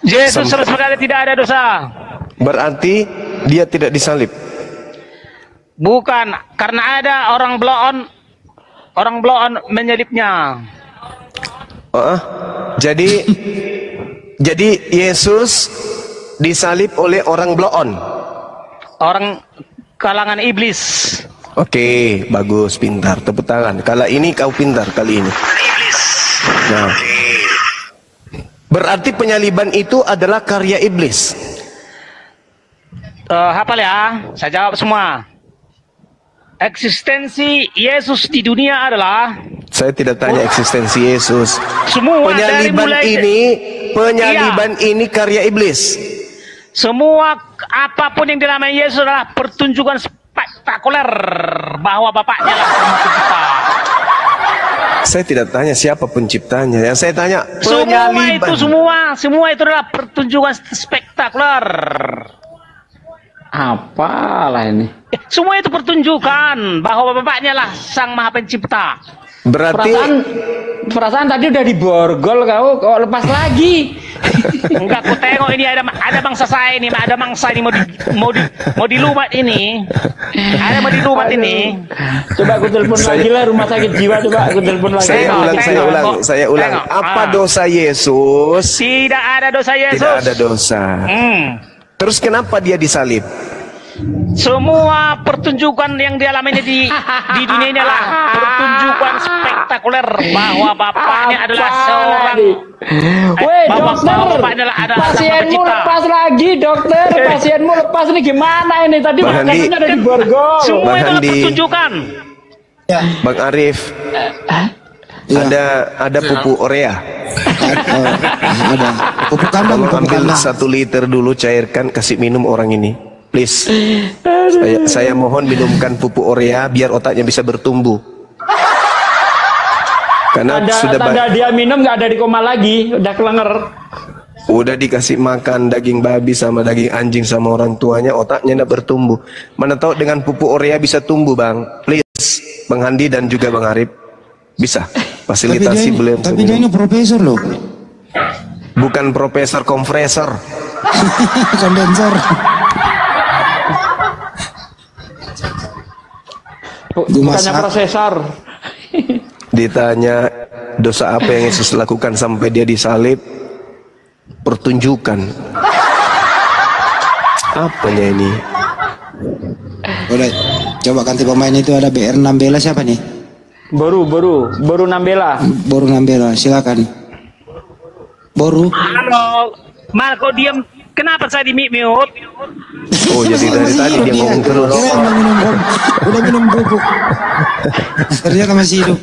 Yesus sama sekali tidak ada dosa. Berarti dia tidak disalib. Bukan, karena ada orang bloon menyalibnya. Jadi Yesus disalib oleh orang bloon. Orang kalangan iblis. Oke, bagus, pintar, tepuk tangan. Kala ini kau pintar kali ini. Nah, berarti penyaliban itu adalah karya iblis. Hafal ya, saya jawab semua. Eksistensi Yesus di dunia adalah Saya tidak tanya eksistensi Yesus. semua dari mulai Penyaliban ini karya iblis. semua apapun yang dinamai Yesus adalah pertunjukan spektakuler bahwa Bapaknya lah pencipta. Saya tidak tanya siapa penciptanya. Yang saya tanya Semua penyaliban. semua itu adalah pertunjukan spektakuler. Apalah ini? Semua itu pertunjukan bahwa Bapaknya lah Sang Maha Pencipta. Berarti Perasaan tadi udah diborgol kau, kok lepas lagi? Enggak, aku tengok ini ada bangsa saya ini, ada bangsa ini mau dilumat ini. Ada mau dilumat ini. Coba aku telepon lagi lah rumah sakit jiwa, coba aku telepon lagi. saya ulang. Apa dosa Yesus? Tidak ada dosa Yesus. Tidak ada dosa. Terus kenapa dia disalib? Semua pertunjukan yang dialami di dunia ini adalah pertunjukan spektakuler bahwa Bapaknya adalah seorang Weh bahwa dokter, Bapaknya adalah Sang pasienmu Pencipta. lepas lagi dokter, pasienmu lepas ini gimana ini? Tadi Bang Handi. makannya ada di borgol. Semua Bang itu adalah Handi. pertunjukan. Bang Arif, ada pupuk Orea. Ada. Pupuk kandang, Tolong pupuk ambil kandang. 1 liter dulu, cairkan, kasih minum orang ini. Please. Saya mohon minumkan pupuk urea biar otaknya bisa bertumbuh. Karena sudah Tanda dia minum nggak ada di koma lagi, udah kelenger. udah dikasih makan daging babi sama daging anjing sama orang tuanya, otaknya tidak bertumbuh. Mana tahu dengan pupuk urea bisa tumbuh, Bang. Please, Bang Handi dan juga Bang Arif bisa fasilitasi beliau. Tapi dia ini profesor loh. Bukan profesor, kompresor. Kondensor. Bukannya prosesor. Ditanya dosa apa yang Yesus lakukan sampai dia disalib, pertunjukan. Apanya ini? Udah, coba ganti pemain itu, ada BR6 Bela siapa nih? Boru Nambela. Boru Nambela, silakan. Boru. Halo, Marco diam. Kenapa saya di mute? Oh, jadi dari tadi dia ngomong terus. Dia udah minum bubuk. Ternyata masih hidup.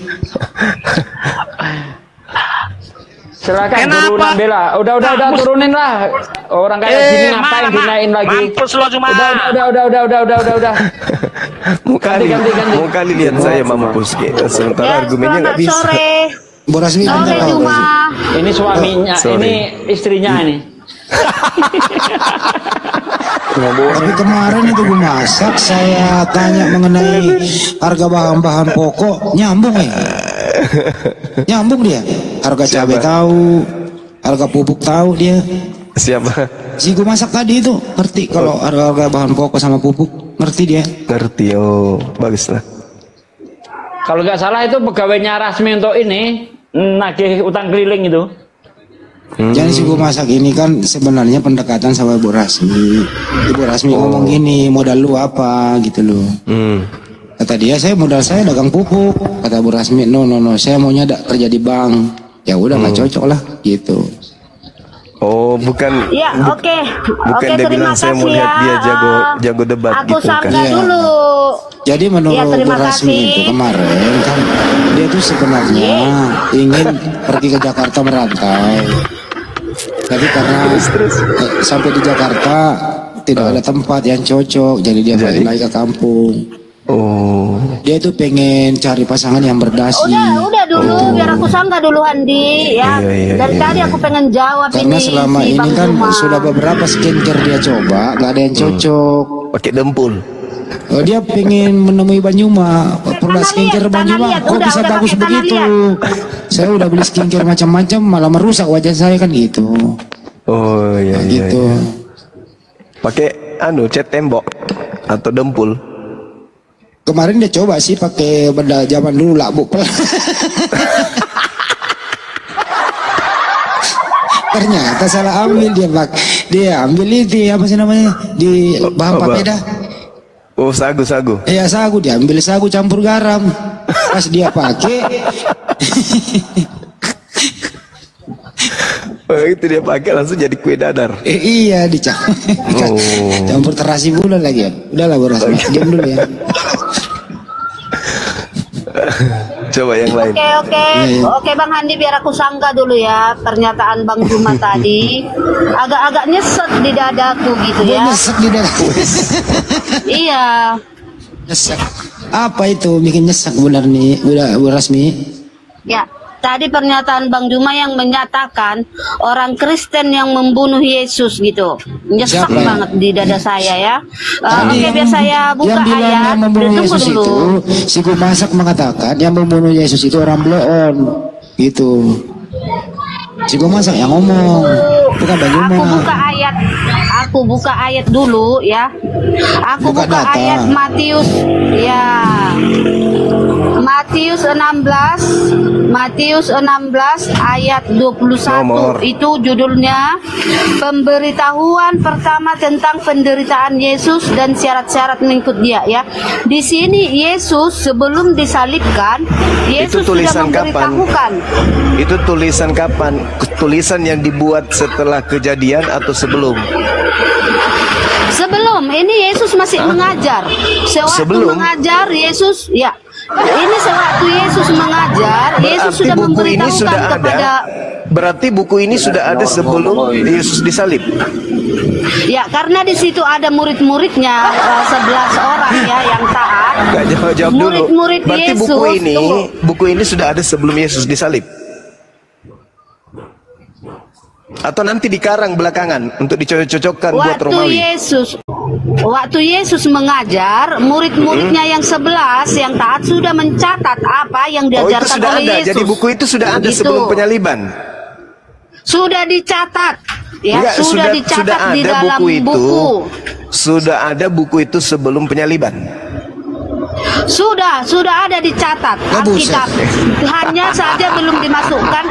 Silakan Kenapa? Boru Nambela. Udah turunin lah. Orang kayak gini ngapain dinain lagi? Mampus lo cuma. Udah. Mau kali, Ganti. mau kali lihat saya mampus gitu. Sementara argumennya nggak bisa. Sore. Borasmi Sore bentar, Juma. Ini suaminya, Sorry. ini istrinya ini. Tapi kemarin itu gue masak, saya tanya mengenai harga bahan-bahan pokok, nyambung ya? Nyambung dia. Harga cabai tahu, harga pupuk tahu dia. Siapa? Si gue masak tadi itu ngerti kalau harga bahan pokok sama pupuk, ngerti dia. Ngerti, oh bagus lah. Kalau nggak salah itu pegawainya Rasmi untuk ini nagih utang keliling itu. Jadi si gue masak ini kan sebenarnya pendekatan sama Ibu Rasmi. Ibu Rasmi ngomong gini, modal lu apa gitu loh. Kata dia, modal saya dagang pupuk. Kata Bu Rasmi, no, saya maunya kerja di bank. Ya udah nggak cocok lah gitu. Oh, bukan. Ya, oke. Bukan Oke, dia terima bilang saya mau kasih lihat ya. dia jago debat Aku gitu kan. sangka Iya. dulu. Jadi menurut Ya, Bu terima Rasmi kasih. itu kemarin kan dia tuh sebenarnya ingin pergi ke Jakarta merantai. Tapi karena sampai di Jakarta tidak ada tempat yang cocok, jadi dia balik lagi ke kampung. Oh, Dia itu pengen cari pasangan yang berdasi. Udah dulu, biar aku sangka dulu Handi ya. Iya, Dari iya, tadi aku pengen jawab Karena ini selama si ini Bang kan Juma. sudah beberapa skincare dia coba, nggak ada yang cocok. pakai dempul. Oh, dia pengen menemui Banyuma, produk skincare tanah Banyuma, liat, kok udah bisa bagus pakai tanah begitu? liat. Saya udah beli skincare macam-macam, malah merusak wajah saya kan gitu. Oh iya iya. Gitu. iya. Pakai cat tembok atau dempul. Kemarin dia coba sih pakai benda zaman dulu lakbuk. Ternyata salah ambil dia, Pak. Dia ambil itu apa sih namanya? Di bahan Apa? papeda. Oh, sagu. Iya, sagu, dia ambil sagu campur garam. Pas dia pakai Oh, itu dia pakai langsung jadi kue dadar. iya dicampur. Campur terasi bulan lagi ya. Udahlah beras, diam dulu ya. Coba yang lain. Oke Bang Handi, biar aku sangka dulu ya pernyataan Bang Juma tadi. Agak-agak nyesek di dadaku gitu Dia ya. nyesek di dalam. Iya. Nyesek. Apa itu bikin nyesek benar nih? Udah Rasmi. Ya, tadi pernyataan Bang Juma yang menyatakan orang Kristen yang membunuh Yesus gitu. Nyesek Siapa ya? banget di dada saya ya. Tadi Oke, biar saya buka yang bilang ayat. yang membunuh Tunggu Yesus dulu. itu, si Gumasak mengatakan yang membunuh Yesus itu orang Bleon, gitu. Si Gumasak yang ngomong, bukan Banyuma. Aku buka ayat dulu ya. Aku Buka buka data. ayat Matius ya. Matius 16 ayat 21 Nomor. itu judulnya pemberitahuan pertama tentang penderitaan Yesus dan syarat-syarat mengikut dia ya. Di sini Yesus sebelum disalibkan, Yesus sudah tulisan kapan? memberitahukan. Itu tulisan kapan? Tulisan yang dibuat setelah kejadian atau sebelum? Sebelum ini Yesus masih mengajar. Sewaktu Sebelum? mengajar Yesus, ya. Ini sewaktu Yesus mengajar, Yesus Berarti sudah buku ini memberitahukan sudah ada? kepada Berarti buku ini sudah ada sebelum Yesus disalib. Ya, karena di situ ada murid-muridnya 11 orang ya yang taat. Gak jawab dulu. Murid-murid Berarti Yesus. buku ini sudah ada sebelum Yesus disalib. Atau nanti dikarang belakangan untuk dicocok-cocokkan buat Romawi. Waktu Yesus mengajar, murid-muridnya yang 11 yang taat sudah mencatat apa yang Oh, itu diajarkan sudah oleh ada. Yesus. Jadi buku itu sudah ada Begitu. sebelum penyaliban. Sudah dicatat. Ya, Enggak, sudah dicatat di ada dalam buku. Sudah ada buku itu sebelum penyaliban. Sudah ada dicatat Alkitab. Hanya saja belum dimasukkan.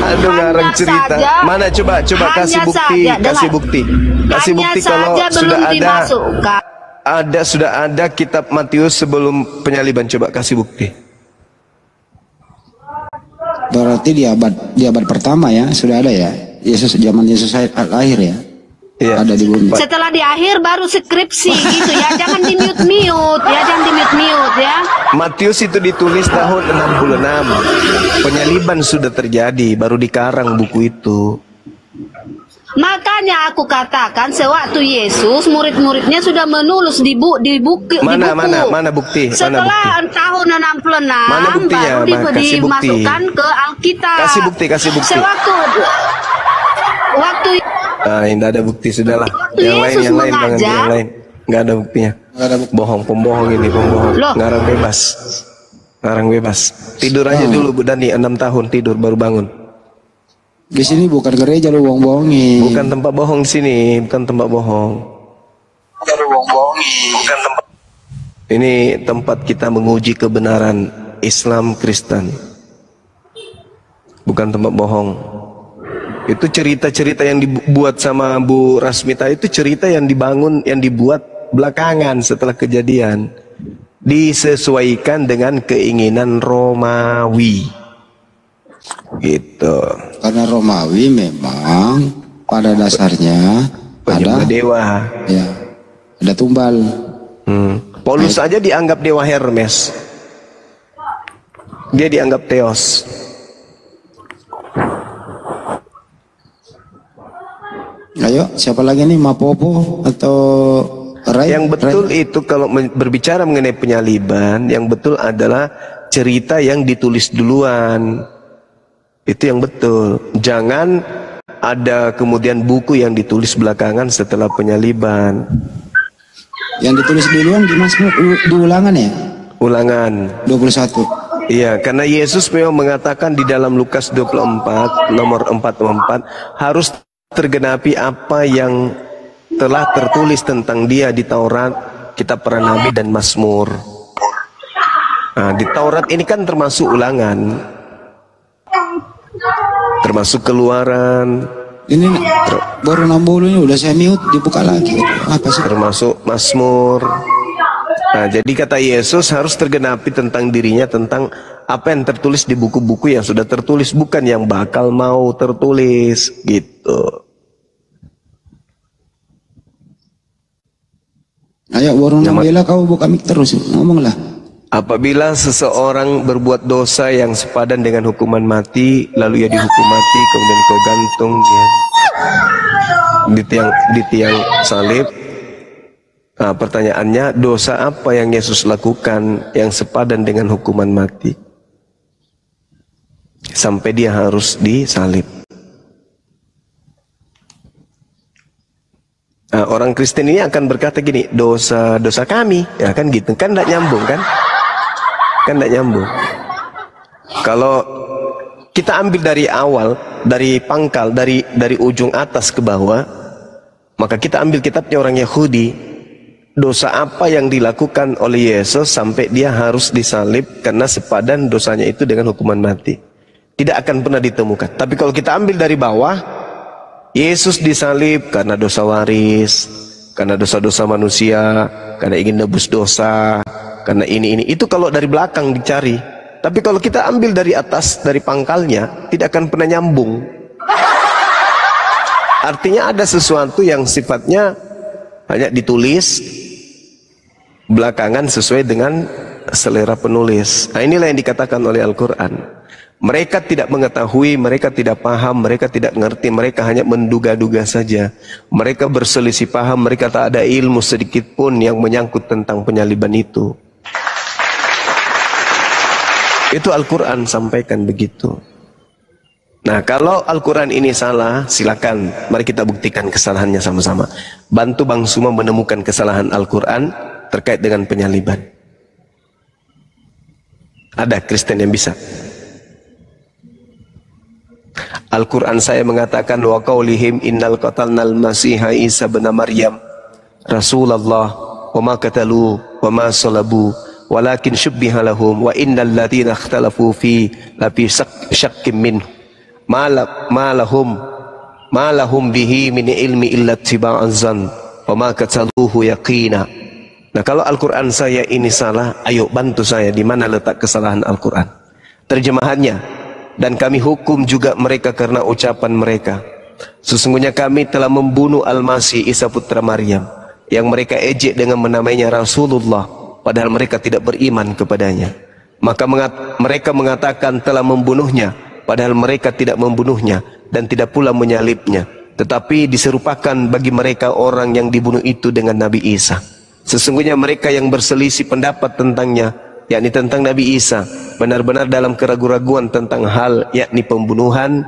Aduh, ngarang cerita. Mana coba kasih bukti, kasih bukti. Kasih bukti kalau sudah ada. Sudah ada kitab Matius sebelum penyaliban, coba kasih bukti. Berarti di abad pertama ya sudah ada ya. Zaman Yesus lahir ya. Iya. Ada di bumi. Setelah di akhir baru skripsi gitu ya. Jangan di mute ya, jangan di mute ya. Matius itu ditulis tahun 66. Penyaliban sudah terjadi, baru dikarang buku itu. Makanya aku katakan sewaktu Yesus murid-muridnya sudah menulis di buku. Mana bukti? Setelah tahun 66 Mana buktinya? baru Kasih bukti. dimasukkan ke Alkitab. Kasih bukti. Waktu Tidak ada bukti, sudahlah. Yesus Yang lain, mengajar. yang lain. Nggak ada buktinya. Pembohong ini, pembohong. Loh. Ngarang bebas. Tidur aja dulu Bu Dani, 6 tahun tidur baru bangun. Di sini bukan gereja lu bohong-bohongin. Bukan tempat bohong sini, bukan tempat bohong. Bukan tempat. Ini tempat kita menguji kebenaran Islam Kristen. Bukan tempat bohong. Itu cerita-cerita yang dibuat sama Bu Rasmita itu cerita yang dibuat belakangan setelah kejadian. Disesuaikan dengan keinginan Romawi. Gitu. Karena Romawi memang pada dasarnya penyembah dewa. Ya. Ada tumbal. Paulus saja dianggap dewa Hermes. Dia dianggap Theos. Ayo, siapa lagi nih, Mapopo atau Ray? Yang betul itu kalau berbicara mengenai penyaliban, yang betul adalah cerita yang ditulis duluan. Itu yang betul. Jangan ada kemudian buku yang ditulis belakangan setelah penyaliban. Yang ditulis duluan di Mazmur, di Ulangan ya? Ulangan 21. Iya, karena Yesus memang mengatakan di dalam Lukas 24 nomor 44 harus tergenapi apa yang telah tertulis tentang dia di Taurat, kitab para nabi dan Mazmur. Nah, di Taurat ini kan termasuk Ulangan, termasuk Keluaran. Ini baru 60 ini udah saya mute, dibuka lagi. Apa sih? Termasuk Mazmur. Nah, jadi kata Yesus harus tergenapi tentang dirinya, tentang apa yang tertulis di buku-buku yang sudah tertulis, bukan yang bakal mau tertulis, gitu. Ayo, Warung Nabila, kau buka mic terus, ngomonglah. Apabila seseorang berbuat dosa yang sepadan dengan hukuman mati, lalu ia dihukum mati, kemudian kau gantung dia di tiang salib. Nah, pertanyaannya, dosa apa yang Yesus lakukan yang sepadan dengan hukuman mati sampai dia harus disalib? Nah, orang Kristen ini akan berkata gini, dosa kami, ya kan gitu, kan tidak nyambung kan? Kan tidak nyambung. Kalau kita ambil dari awal, dari pangkal, dari ujung atas ke bawah, maka kita ambil kitabnya orang Yahudi. Dosa apa yang dilakukan oleh Yesus sampai dia harus disalib karena sepadan dosanya itu dengan hukuman mati? Tidak akan pernah ditemukan. Tapi kalau kita ambil dari bawah, Yesus disalib karena dosa waris, karena dosa-dosa manusia, karena ingin nebus dosa, karena ini. Itu kalau dari belakang dicari. Tapi kalau kita ambil dari atas, dari pangkalnya, tidak akan pernah nyambung. Artinya ada sesuatu yang sifatnya hanya ditulis belakangan sesuai dengan selera penulis. Nah, inilah yang dikatakan oleh Al-Quran. Mereka tidak mengetahui, mereka tidak paham, mereka tidak mengerti, mereka hanya menduga-duga saja. Mereka berselisih paham, mereka tak ada ilmu sedikit pun yang menyangkut tentang penyaliban itu. Itu Al-Quran sampaikan begitu. Nah, kalau Al-Quran ini salah, silakan. Mari kita buktikan kesalahannya sama-sama. Bantu Bang Suma menemukan kesalahan Al-Quran terkait dengan penyaliban. Ada Kristen yang bisa? Al-Quran saya mengatakan wa qaulihim innal qatalnal masiha Isa bin Maryam Rasulullah wa ma qatalu wa ma salabu walakin syubbiha lahum wa innal ladzina ikhtalafu fi lafi syakkim minhu ma lahum bihi min ilmi illa ittiba'az zan wa ma qataluhu yaqina. Nah, kalau Al-Quran saya ini salah, ayo bantu saya di mana letak kesalahan Al-Quran. Terjemahannya, dan kami hukum juga mereka karena ucapan mereka. Sesungguhnya kami telah membunuh Al-Masih Isa putra Maryam, yang mereka ejek dengan menamainya Rasulullah, padahal mereka tidak beriman kepadanya. Maka mereka mengatakan telah membunuhnya, padahal mereka tidak membunuhnya dan tidak pula menyalibnya. Tetapi diserupakan bagi mereka orang yang dibunuh itu dengan Nabi Isa. Sesungguhnya mereka yang berselisih pendapat tentangnya, yakni tentang Nabi Isa, benar-benar dalam keraguan-raguan tentang hal yakni pembunuhan.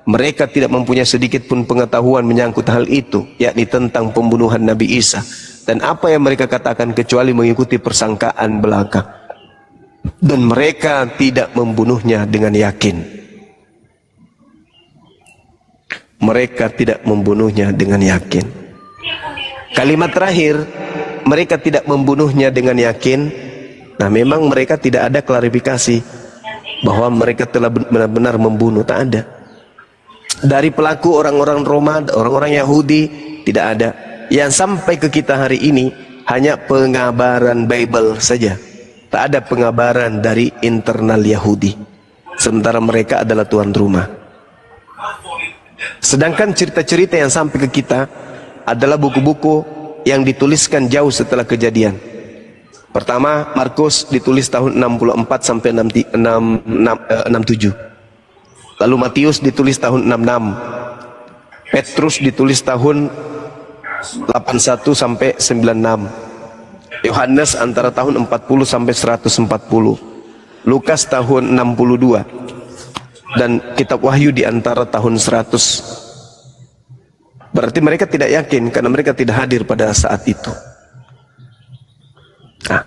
Mereka tidak mempunyai sedikit pun pengetahuan menyangkut hal itu, yakni tentang pembunuhan Nabi Isa. Dan apa yang mereka katakan kecuali mengikuti persangkaan belaka. Dan mereka tidak membunuhnya dengan yakin. Mereka tidak membunuhnya dengan yakin. Kalimat terakhir, mereka tidak membunuhnya dengan yakin. Nah, memang mereka tidak ada klarifikasi bahwa mereka telah benar-benar membunuh, tak ada. Dari pelaku orang-orang Roma, orang-orang Yahudi, tidak ada. Yang sampai ke kita hari ini hanya pengabaran Bible saja. Tak ada pengabaran dari internal Yahudi. Sementara mereka adalah tuan rumah. Sedangkan cerita-cerita yang sampai ke kita adalah buku-buku yang dituliskan jauh setelah kejadian. Pertama, Markus ditulis tahun 64 sampai 67. Lalu Matius ditulis tahun 66. Petrus ditulis tahun 81 sampai 96. Yohanes antara tahun 40 sampai 140. Lukas tahun 62. Dan kitab Wahyu di antara tahun 100. Berarti mereka tidak yakin karena mereka tidak hadir pada saat itu. Nah,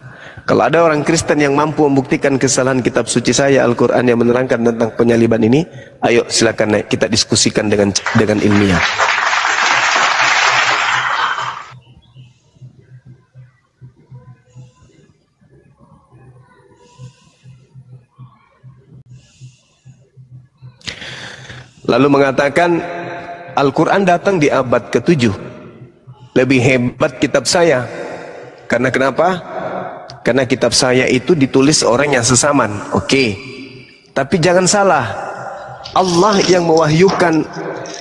kalau ada orang Kristen yang mampu membuktikan kesalahan kitab suci saya Al-Quran yang menerangkan tentang penyaliban ini, ayo silakan naik, kita diskusikan dengan ilmiah. Lalu mengatakan Al-Quran datang di abad ke-7. Lebih hebat kitab saya. Karena kenapa? Karena kitab saya itu ditulis orang yang sesaman. Oke. Tapi jangan salah. Allah yang mewahyukan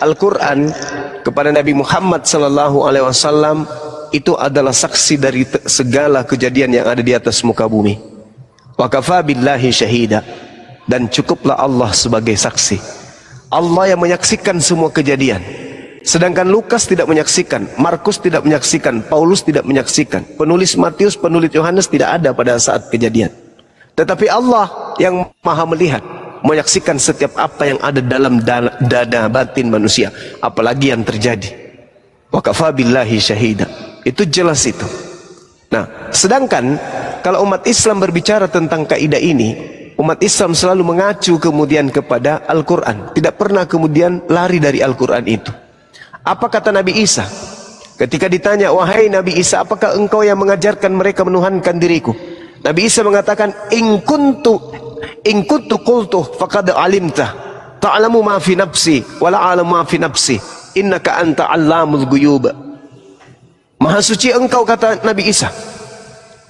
Al-Quran kepada Nabi Muhammad SAW itu adalah saksi dari segala kejadian yang ada di atas muka bumi. Wa kafa billahi syahida. Dan cukuplah Allah sebagai saksi. Allah yang menyaksikan semua kejadian. Sedangkan Lukas tidak menyaksikan, Markus tidak menyaksikan, Paulus tidak menyaksikan, penulis Matius, penulis Yohanes tidak ada pada saat kejadian. Tetapi Allah yang maha melihat, menyaksikan setiap apa yang ada dalam dada batin manusia, apalagi yang terjadi. Wa kafa billahi syahida. Itu jelas itu. Nah, sedangkan kalau umat Islam berbicara tentang kaidah ini, umat Islam selalu mengacu kemudian kepada Al-Quran. Tidak pernah kemudian lari dari Al-Quran itu. Apa kata Nabi Isa? Ketika ditanya, wahai Nabi Isa, apakah engkau yang mengajarkan mereka menuhankan diriku? Nabi Isa mengatakan, in kuntu qultu faqad alimta ta'lamu ma fi nafsi wa la a'lamu ma fi nafsi innaka anta 'allamul ghuyub. Maha suci engkau, kata Nabi Isa.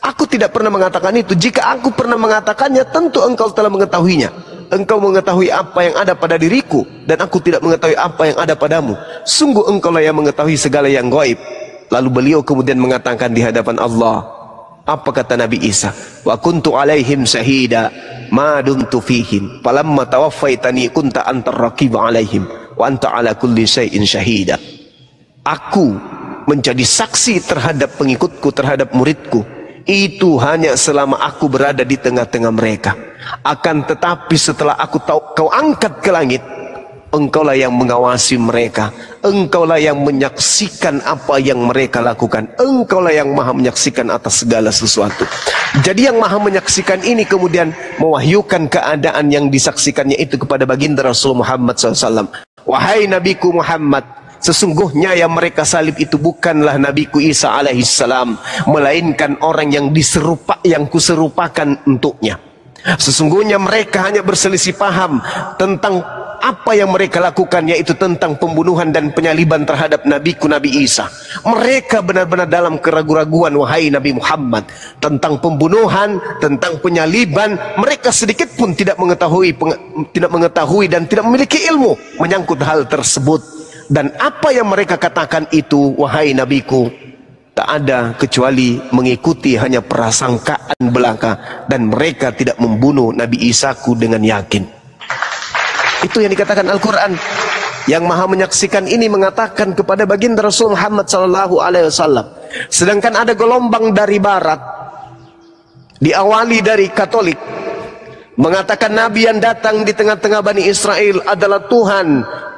Aku tidak pernah mengatakan itu. Jika aku pernah mengatakannya, tentu engkau telah mengetahuinya. Engkau mengetahui apa yang ada pada diriku, dan aku tidak mengetahui apa yang ada padamu. Sungguh engkau lah yang mengetahui segala yang gaib. Lalu beliau kemudian mengatakan di hadapan Allah, Apa kata Nabi Isa? Wa kuntu alaihim syahida ma dumtu fihim falamma tawaffaitani kunta antar raqib alaihim wa anta ala kulli syai'in syahida. Aku menjadi saksi terhadap pengikutku, terhadap muridku, itu hanya selama aku berada di tengah-tengah mereka. Akan tetapi setelah aku tahu kau angkat ke langit, engkaulah yang mengawasi mereka, engkaulah yang menyaksikan apa yang mereka lakukan, engkaulah yang maha menyaksikan atas segala sesuatu. Jadi yang maha menyaksikan ini kemudian mewahyukan keadaan yang disaksikannya itu kepada baginda Rasul Muhammad SAW. Wahai Nabiku Muhammad, sesungguhnya yang mereka salib itu bukanlah Nabiku Isa alaihissalam, melainkan orang yang yang kuserupakan untuknya. Sesungguhnya mereka hanya berselisih paham tentang apa yang mereka lakukan, yaitu tentang pembunuhan dan penyaliban terhadap Nabiku Nabi Isa. Mereka benar-benar dalam keraguan-raguan, wahai Nabi Muhammad, tentang pembunuhan, tentang penyaliban. Mereka sedikit pun tidak mengetahui dan tidak memiliki ilmu menyangkut hal tersebut. Dan apa yang mereka katakan itu, wahai Nabiku, tak ada kecuali mengikuti hanya prasangkaan belaka, dan mereka tidak membunuh Nabi Isa-ku dengan yakin. Itu yang dikatakan Al-Quran. Yang maha menyaksikan ini mengatakan kepada baginda Rasul Muhammad SAW. Sedangkan ada gelombang dari barat, diawali dari Katolik, mengatakan Nabi yang datang di tengah-tengah Bani Israel adalah Tuhan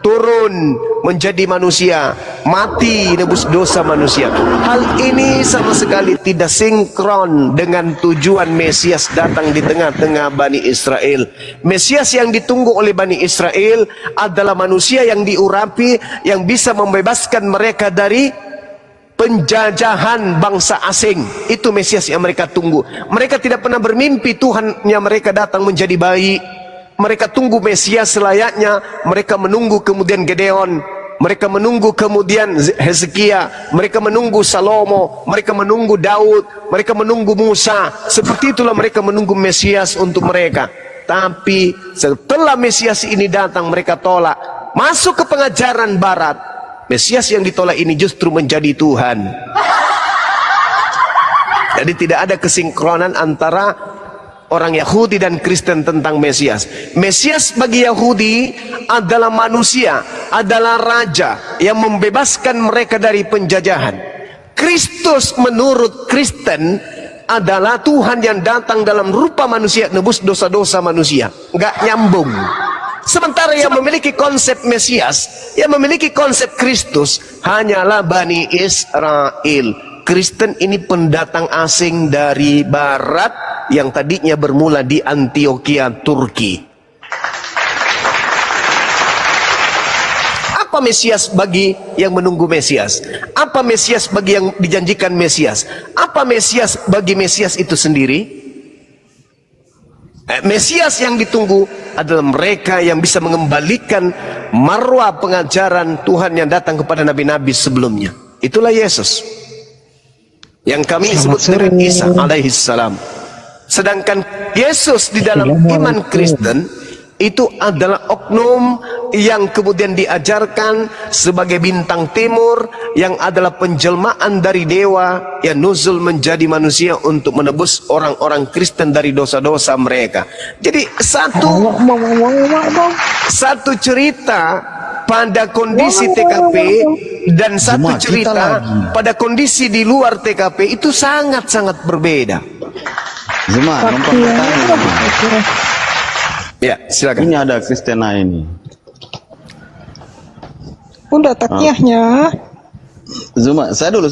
turun menjadi manusia, mati nebus dosa manusia. Hal ini sama sekali tidak sinkron dengan tujuan Mesias datang di tengah-tengah Bani Israel. Mesias yang ditunggu oleh Bani Israel adalah manusia yang diurapi, yang bisa membebaskan mereka dari penjajahan bangsa asing. Itu Mesias yang mereka tunggu. Mereka tidak pernah bermimpi Tuhannya mereka datang menjadi bayi. Mereka tunggu Mesias selayaknya. Mereka menunggu kemudian Gedeon, mereka menunggu kemudian Hezekia, mereka menunggu Salomo, mereka menunggu Daud, mereka menunggu Musa. Seperti itulah mereka menunggu Mesias untuk mereka. Tapi setelah Mesias ini datang, mereka tolak. Masuk ke pengajaran barat, Mesias yang ditolak ini justru menjadi Tuhan. Jadi tidak ada kesinkronan antara orang Yahudi dan Kristen tentang Mesias. Mesias bagi Yahudi adalah manusia, adalah raja yang membebaskan mereka dari penjajahan. Kristus menurut Kristen adalah Tuhan yang datang dalam rupa manusia, nebus dosa-dosa manusia. Enggak nyambung. Sementara yang memiliki konsep Mesias, yang memiliki konsep Kristus hanyalah Bani Israel. Kristen ini pendatang asing dari barat yang tadinya bermula di Antioquia, Turki. Apa Mesias bagi yang menunggu Mesias? Apa Mesias bagi yang dijanjikan Mesias? Apa Mesias bagi Mesias itu sendiri? Mesias yang ditunggu adalah mereka yang bisa mengembalikan marwah pengajaran Tuhan yang datang kepada nabi-nabi sebelumnya. Itulah Yesus yang kami sebut dengan Isa alaihissalam. Sedangkan Yesus di dalam iman Kristen itu adalah oknum yang kemudian diajarkan sebagai bintang timur, yang adalah penjelmaan dari dewa yang nuzul menjadi manusia untuk menebus orang-orang Kristen dari dosa-dosa mereka. Jadi satu cerita pada kondisi TKP dan satu cerita pada kondisi di luar TKP itu sangat-sangat berbeda. Zuma, numpang bertanya. Ya, silakan. Ini ada Kristena ini. Udah takyahnya. Zuma, saya dulu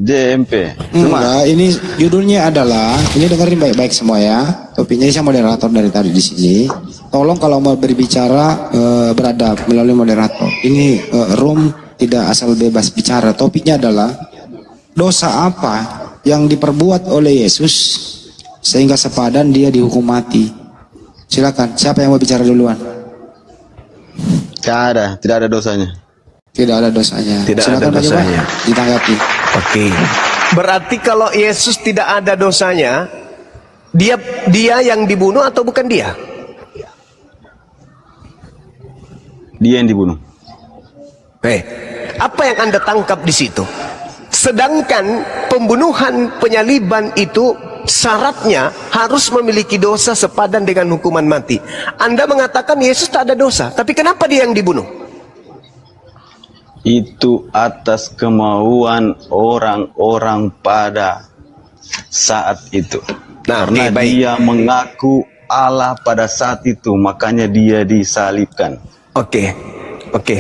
JMP. Zuma. Enggak, ini judulnya adalah, ini dengerin baik-baik semua ya. Topiknya saya moderator dari tadi di sini. Tolong kalau mau berbicara beradab melalui moderator. Ini room tidak asal bebas bicara. Topiknya adalah dosa apa yang diperbuat oleh Yesus sehingga sepadan dia dihukum mati. Silakan, siapa yang mau bicara duluan? Tidak ada dosanya. Tidak ada dosanya. Tidak silakan ada dosanya. Ditanggapi. Oke. Berarti kalau Yesus tidak ada dosanya, dia yang dibunuh atau bukan dia? Dia yang dibunuh. Apa yang Anda tangkap di situ? Sedangkan pembunuhan, penyaliban itu syaratnya harus memiliki dosa sepadan dengan hukuman mati. Anda mengatakan Yesus tak ada dosa, tapi kenapa dia yang dibunuh? Itu atas kemauan orang-orang pada saat itu. Karena dia mengaku Allah pada saat itu, makanya dia disalibkan. Oke,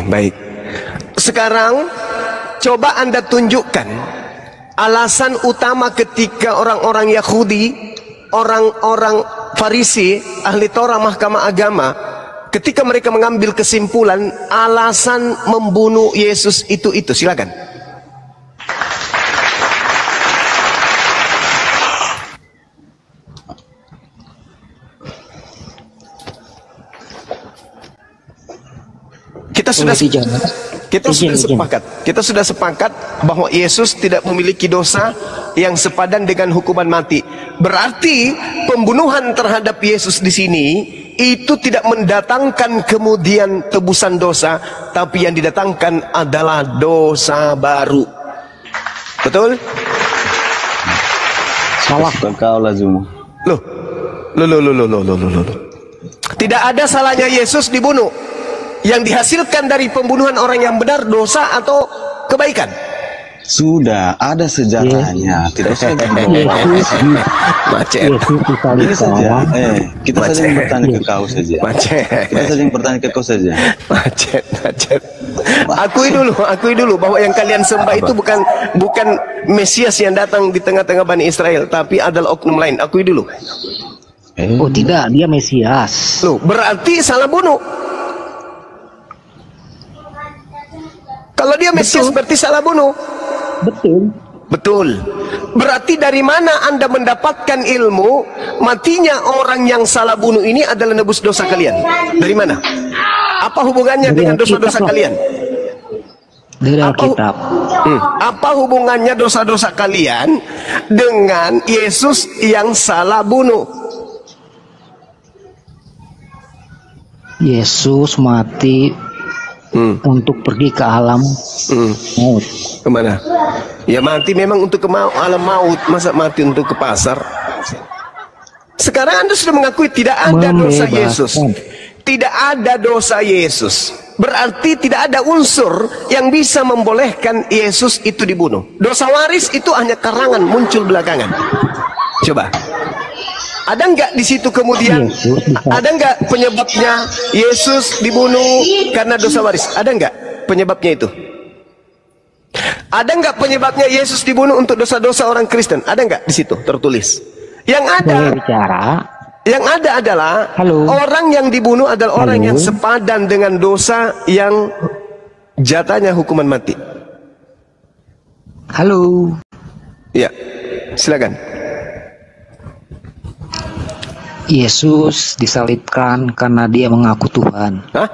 baik. Sekarang coba Anda tunjukkan alasan utama ketika orang-orang Yahudi, orang-orang Farisi, ahli Torah, mahkamah agama, ketika mereka mengambil kesimpulan alasan membunuh Yesus itu. Silakan. Kita sudah sepakat bahwa Yesus tidak memiliki dosa yang sepadan dengan hukuman mati. Berarti pembunuhan terhadap Yesus di sini itu tidak mendatangkan kemudian tebusan dosa, tapi yang didatangkan adalah dosa baru. Betul? Salah kau lah Zuma. Loh. Tidak ada salahnya Yesus dibunuh. Yang dihasilkan dari pembunuhan orang yang benar dosa atau kebaikan? Sudah ada sejarahnya. Tidak usah macet. Ini saja. Kita saja yang bertanya ke kau saja. Kita saja yang bertanya ke kau saja. Macet. Akui dulu bahwa yang kalian sembah itu bukan Mesias yang datang di tengah-tengah Bani Israel, tapi adalah oknum lain. Akui dulu. Oh tidak, dia Mesias. Loh, berarti salah bunuh. Kalau dia Mesias berarti salah bunuh. Betul. Berarti dari mana Anda mendapatkan ilmu matinya orang yang salah bunuh ini adalah nebus dosa kalian? Dari mana? Apa hubungannya dengan dosa-dosa kalian? Dari Alkitab. Apa hubungannya dosa-dosa kalian dengan Yesus yang salah bunuh? Yesus mati untuk pergi ke alam maut. Kemana? Ya mati memang untuk ke alam maut. Masa mati untuk ke pasar? Sekarang Anda sudah mengakui tidak ada dosa Yesus. Tidak ada dosa Yesus. Berarti tidak ada unsur yang bisa membolehkan Yesus itu dibunuh. Dosa waris itu hanya karangan muncul belakangan. Coba. Ada nggak di situ kemudian? Ada nggak penyebabnya Yesus dibunuh karena dosa waris? Ada nggak penyebabnya itu? Ada nggak penyebabnya Yesus dibunuh untuk dosa-dosa orang Kristen? Ada nggak di situ tertulis? Yang ada adalah orang yang dibunuh adalah orang yang sepadan dengan dosa yang jatahnya hukuman mati. Halo. Ya, silakan. Yesus disalibkan karena dia mengaku Tuhan. Hah?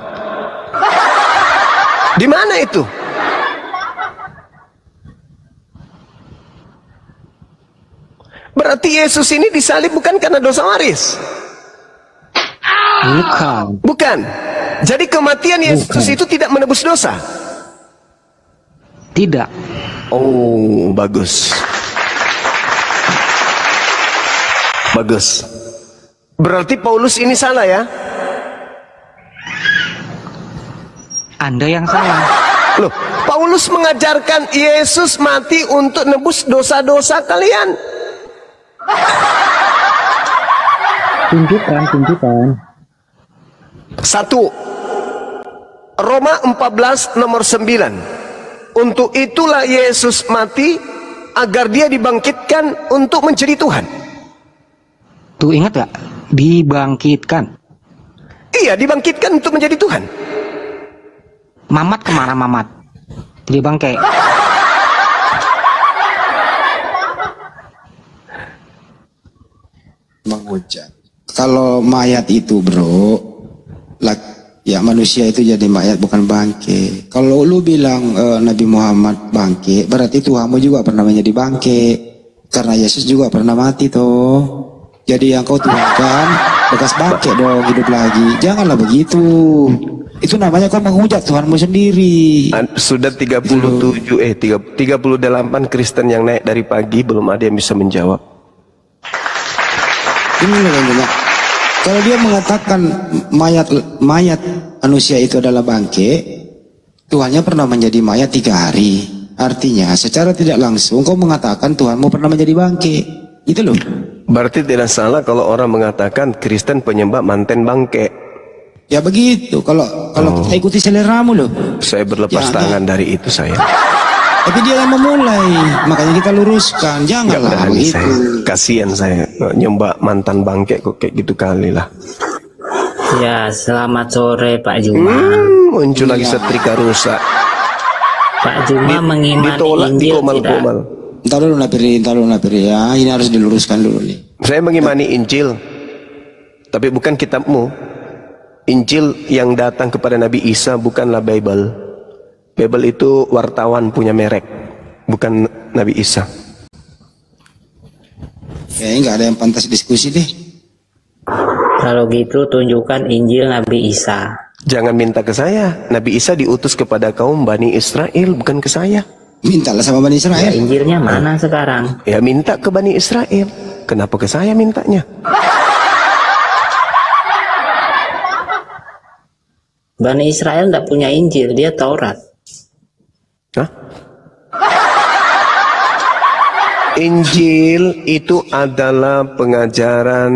Di mana itu? Berarti Yesus ini disalib bukan karena dosa waris? Bukan. Jadi kematian Yesus itu tidak menebus dosa? Tidak. Oh, bagus. Berarti Paulus ini salah ya? Anda yang salah. Loh, Paulus mengajarkan Yesus mati untuk nebus dosa-dosa kalian. Tunjukkan. 1 Roma 14 nomor 9. Untuk itulah Yesus mati agar dia dibangkitkan untuk menjadi Tuhan. Tuh ingat gak? Dibangkitkan. Iya, dibangkitkan untuk menjadi Tuhan. Mamat kemana Mamat? Di bangkai. Mengucap. Kalau mayat itu bro, ya manusia itu jadi mayat bukan bangke. Kalau lu bilang Nabi Muhammad bangke, berarti Tuhanmu juga pernah menjadi bangke. Karena Yesus juga pernah mati toh. Jadi yang kau tuhankan bekas bangke dong hidup lagi. Janganlah begitu. Itu namanya kau menghujat Tuhanmu sendiri. Sudah 38 Kristen yang naik dari pagi, belum ada yang bisa menjawab. Ini loh, kalau dia mengatakan mayat manusia itu adalah bangke, Tuhannya pernah menjadi mayat 3 hari. Artinya secara tidak langsung kau mengatakan Tuhanmu pernah menjadi bangke. Itu loh. Berarti tidak salah kalau orang mengatakan Kristen penyembah manten bangke. Ya begitu, kalau kita ikuti seleramu loh. Saya berlepas tangan dari itu saya. Tapi dia yang memulai, makanya kita luruskan. Janganlah begitu. Kasihan saya nyembah mantan bangke kok kayak gitu kali lah. Ya, selamat sore Pak Juma. Muncul lagi setrika rusak. Pak Juma mengimani Injil tidak? Entar dulu napiri ya, ini harus diluruskan dulu nih. Saya mengimani Injil, tapi bukan kitabmu. Injil yang datang kepada Nabi Isa bukanlah Bible. Bible itu wartawan punya merek, bukan Nabi Isa. Kayaknya nggak ada yang pantas diskusi deh. Kalau gitu tunjukkan Injil Nabi Isa. Jangan minta ke saya. Nabi Isa diutus kepada kaum Bani Israel, bukan ke saya. Mintalah sama Bani Israel. Ya, Injilnya mana sekarang? Ya minta ke Bani Israel. Kenapa ke saya mintanya? Bani Israel tidak punya Injil, dia Taurat. Hah? Injil itu adalah pengajaran